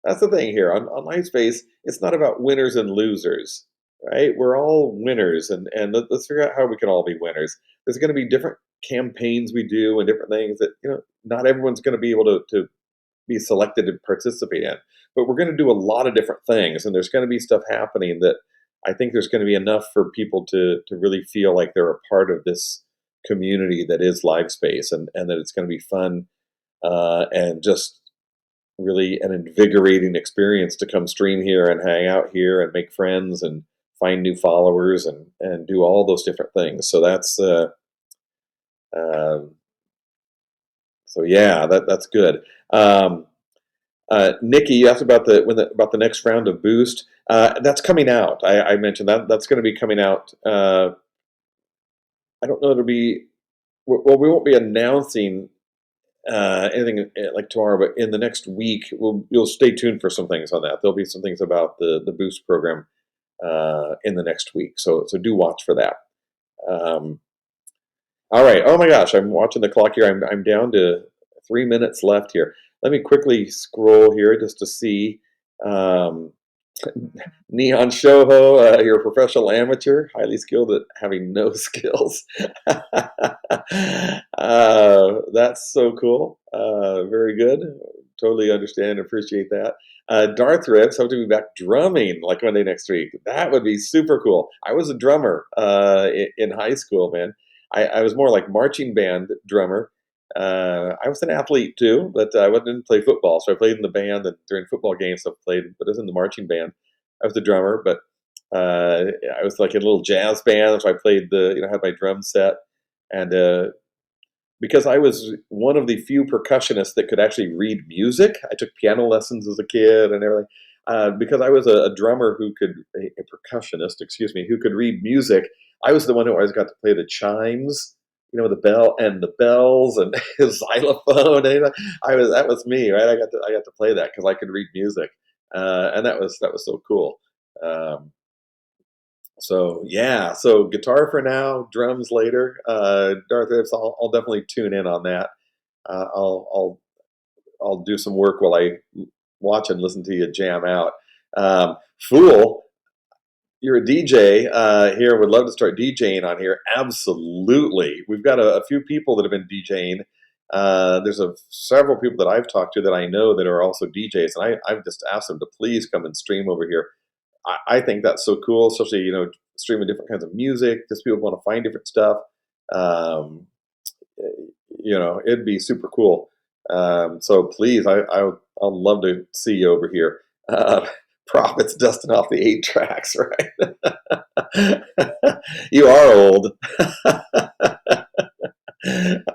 that's the thing here on LiveSpace. It's not about winners and losers, right? We're all winners, and let's figure out how we can all be winners. There's going to be different campaigns we do and different things that not everyone's going to be able to be selected to participate in. But we're going to do a lot of different things, and there's going to be stuff happening that I think there's going to be enough for people to really feel like they're a part of this community that is LiveSpace, and that it's going to be fun and just really an invigorating experience to come stream here and hang out here and make friends and find new followers and do all those different things. So that's um, so yeah, that's good. Um, Nikki, you asked about about the next round of Boost. That's coming out. I mentioned that's going to be coming out. I don't know. It'll be well. We won't be announcing anything like tomorrow, but in the next week, you'll stay tuned for some things on that. There'll be some things about the Boost program in the next week. So do watch for that. Um, all right. Oh my gosh, I'm watching the clock here. I'm down to 3 minutes left here. Let me quickly scroll here just to see. Um, Neon Shoho, you're a professional amateur, highly skilled at having no skills. That's so cool. Very good. Totally understand and appreciate that. Darth Rips, hope to be back drumming like Monday next week. That would be super cool. I was a drummer in high school, man. I was more like marching band drummer. I was an athlete too, but didn't play football. So I played in the band, and during football games, I played, but I was in the marching band. I was the drummer, but I was like in a little jazz band, so I played had my drum set, and because I was one of the few percussionists that could actually read music. I took piano lessons as a kid and everything. Because I was a drummer a percussionist, excuse me, who could read music. I was the one who always got to play the chimes, the bell and the bells and xylophone. That was me, right? I got to play that because I could read music, and that was so cool. Um, so yeah, so guitar for now, drums later. Darth Rips, I'll definitely tune in on that. Uh, I'll I'll I'll do some work while I watch and listen to you jam out. Fool, you're a DJ here. Would love to start DJing on here. Absolutely, we've got a few people that have been DJing. There's several people that I've talked to that I know that are also DJs, and I've just asked them to please come and stream over here. I think that's so cool, especially streaming different kinds of music. Just people want to find different stuff. Um, it'd be super cool. So please, I'll love to see you over here. Profits dusting off the 8 tracks, right? You are old.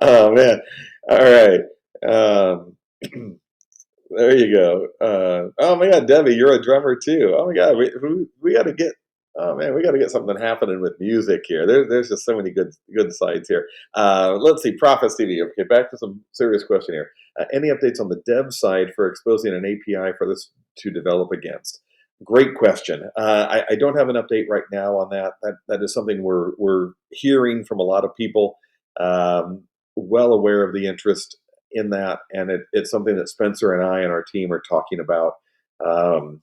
Oh man! All right. Um, There you go. Oh my God, Debbie, you're a drummer too. Oh my God, we got to get. Oh man, we got to get something happening with music here. There's just so many good sides here. Let's see, Profits TV. Okay, back to some serious question here. Any updates on the dev side for exposing an API for this to develop against? Great question. I don't have an update right now on that. That is something we're hearing from a lot of people. Well aware of the interest in that, and it's something that Spencer and I and our team are talking about. Um,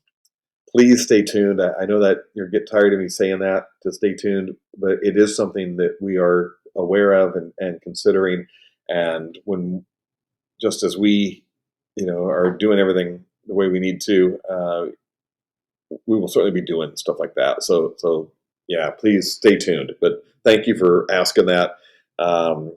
Please stay tuned. I know that you get tired of me saying that to stay tuned, but it is something that we are aware of and considering. And when just as we, are doing everything the way we need to, we will certainly be doing stuff like that. So yeah, please stay tuned. But thank you for asking that. Um,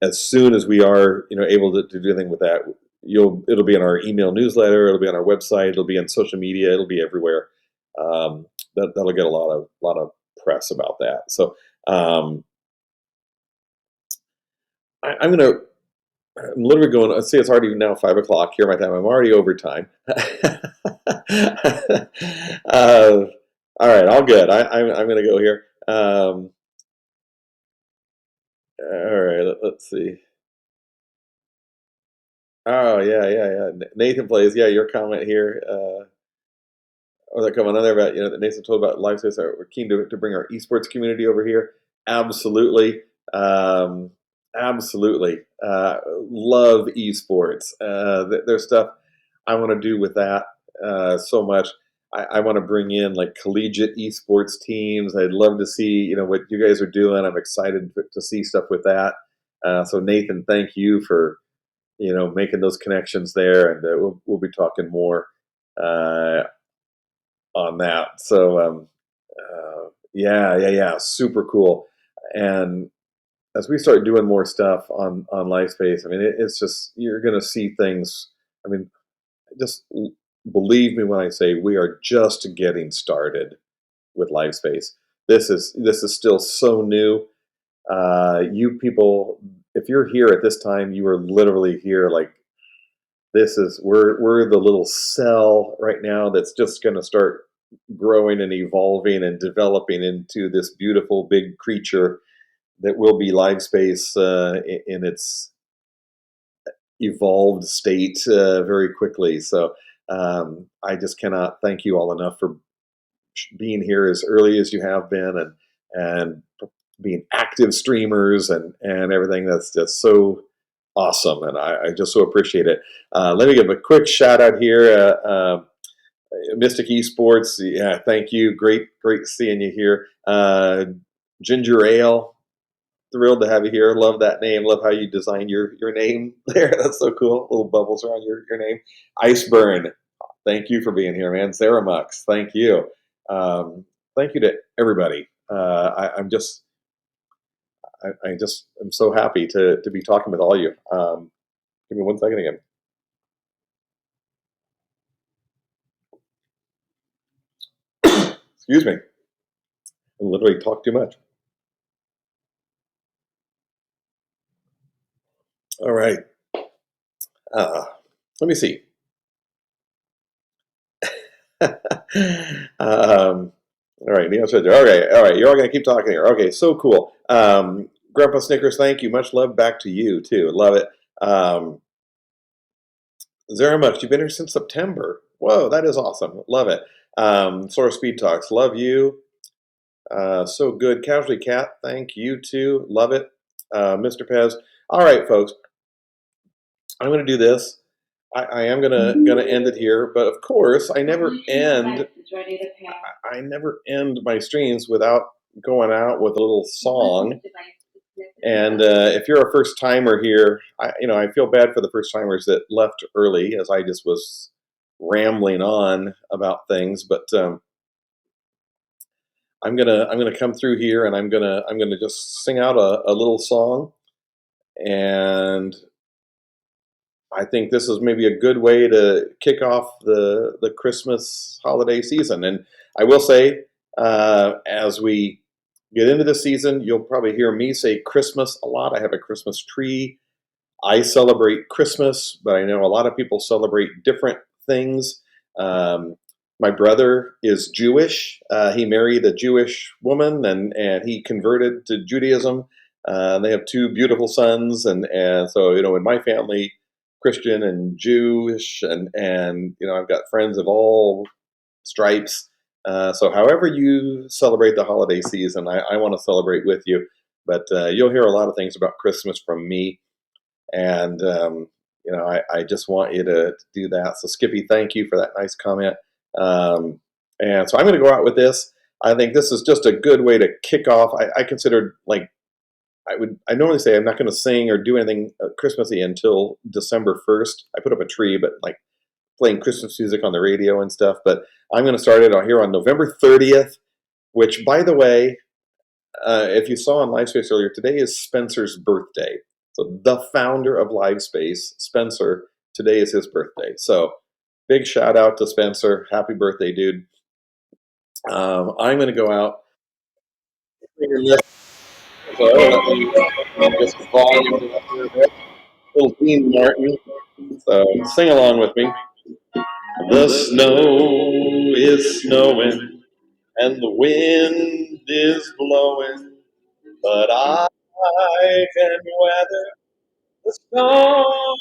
as soon as we are able to do anything with that, it'll be in our email newsletter, it'll be on our website, it'll be on social media, it'll be everywhere. That'll get a lot of press about that. So Um, I'm gonna. I'm literally going. Let's see, it's already now 5 o'clock here my time. I'm already over time. All right, all good. I'm going to go here. All right, let's see. Oh yeah, yeah, yeah. Nathan plays. Yeah, your comment here. Or they're coming on there about, that Nathan told about LiveSpace. We're keen to bring our esports community over here. Absolutely, um, absolutely. Love esports. There's stuff I want to do with that so much. I want to bring in like collegiate esports teams. I'd love to see what you guys are doing. I'm excited to see stuff with that. So Nathan, thank you for making those connections there, and we'll be talking more. Uh, on that. So yeah, yeah, yeah, super cool. And as we start doing more stuff on LifeSpace, I mean, it's just you're going to see things. I mean, just believe me when I say we are just getting started with LifeSpace. This is still so new. You people, if you're here at this time, you are literally here like this is we're the little cell right now that's just going to start growing and evolving and developing into this beautiful big creature that will be LiveSpace in its evolved state very quickly. So I just cannot thank you all enough for being here as early as you have been and being active streamers and everything. That's just so awesome, and I just so appreciate it. Let me give a quick shout out here. Mystic Esports, yeah, thank you. Great seeing you here. Ginger Ale, thrilled to have you here. Love that name. Love how you designed your name there. That's so cool. Little bubbles around your name. Iceburn, thank you for being here, man. Sarah Mux, thank you. Thank you to everybody. I just am so happy to be talking with all of you. Give me 1 second again. Excuse me. I literally talk too much. All right. Let me see. All right, Neil said, all right, you're all gonna keep talking here. Okay, so cool. Grandpa Snickers, thank you. Much love back to you too. Love it. Zaramuch, you've been here since September. Whoa, that is awesome. Love it. Sora Speed Talks, love you. So good. Casually Cat, thank you too. Love it. Mr. Pez. All right, folks. I'm gonna do this. I am gonna end it here, but of course, I never end my streams without going out with a little song. And if you're a first timer here, I feel bad for the first timers that left early, as I just was rambling on about things. But I'm gonna come through here, and I'm gonna just sing out a little song, and I think this is maybe a good way to kick off the Christmas holiday season. And I will say, as we get into the season, you'll probably hear me say Christmas a lot. I have a Christmas tree. I celebrate Christmas, but I know a lot of people celebrate different things. Um, my brother is Jewish. He married a Jewish woman, and he converted to Judaism. They have two beautiful sons, and so in my family, Christian and Jewish, and I've got friends of all stripes. So however you celebrate the holiday season, I want to celebrate with you. But you'll hear a lot of things about Christmas from me, and I just want you to do that. So Skippy, thank you for that nice comment. And so I'm going to go out with this. I think this is just a good way to kick off. I considered, like, I normally say I'm not going to sing or do anything Christmassy until December 1st. I put up a tree, but like playing Christmas music on the radio and stuff. But I'm going to start it here on November 30th, which, by the way, if you saw on LiveSpace earlier, today is Spencer's birthday. So the founder of LiveSpace, Spencer, today is his birthday. So big shout out to Spencer. Happy birthday, dude. I'm going to go out. So let me just volume it up here a bit. Little Dean Martin. So sing along with me. The snow is snowing and the wind is blowing, but I can weather the storm.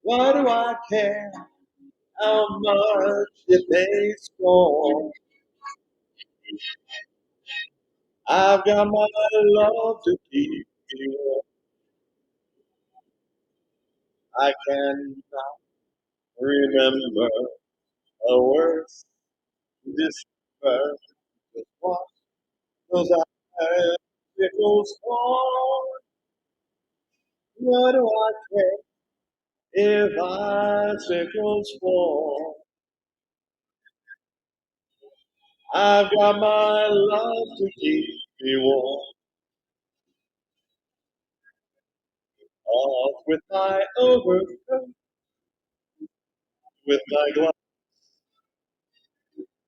What do I care how much it may storm? I've got my love to keep me warm. I cannot remember a worse despair. Just what those eyes goes on. What do I care if icicles fall? I've got my love to keep me warm. Off with my overcoat, with my glove.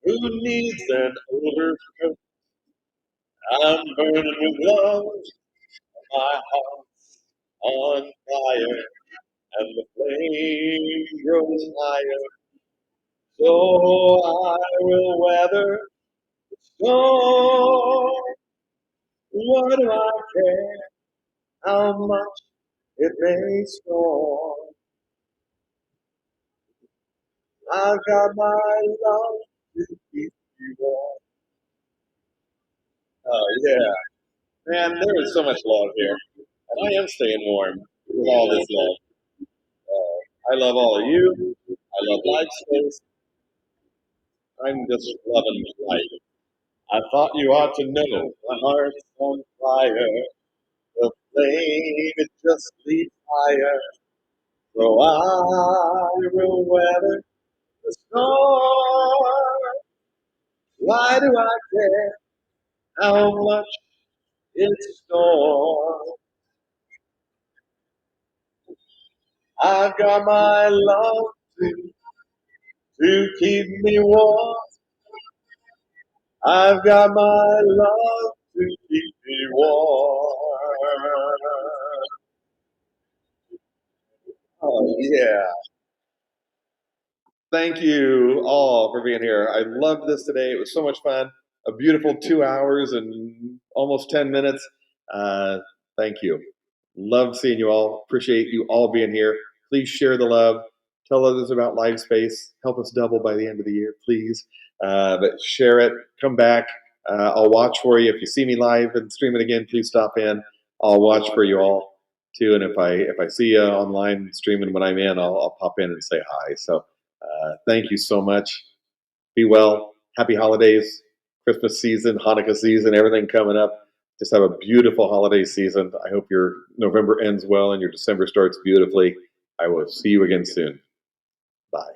Who needs an overcoat? I'm burning with love, my heart on fire, and the flame grows higher. So I will weather the storm. What do I care how much it may storm? I've got my love to keep you warm. Oh yeah, man, there is so much love here, and I am staying warm with all this love. I love all of you. I love LiveSpace. I'm just loving life. I thought you ought to know my heart's on fire. The flame it just leaps higher. So I will weather the storm. Why do I care how much it storms? I've got my love to keep me warm. I've got my love to keep me warm. Oh, yeah. Thank you all for being here. I loved this today. It was so much fun. A beautiful 2 hours and almost 10 minutes. Uh, thank you. Love seeing you all. Appreciate you all being here. Please share the love. Tell others about LiveSpace. Help us double by the end of the year, please. But share it. Come back. I'll watch for you. If you see me live and stream it again, please stop in. I'll watch for you all too. And if I see you online streaming when I'm in, I'll pop in and say hi. So thank you so much. Be well. Happy holidays, Christmas season, Hanukkah season, everything coming up. Just have a beautiful holiday season. I hope your November ends well and your December starts beautifully. I will see you again soon. Bye.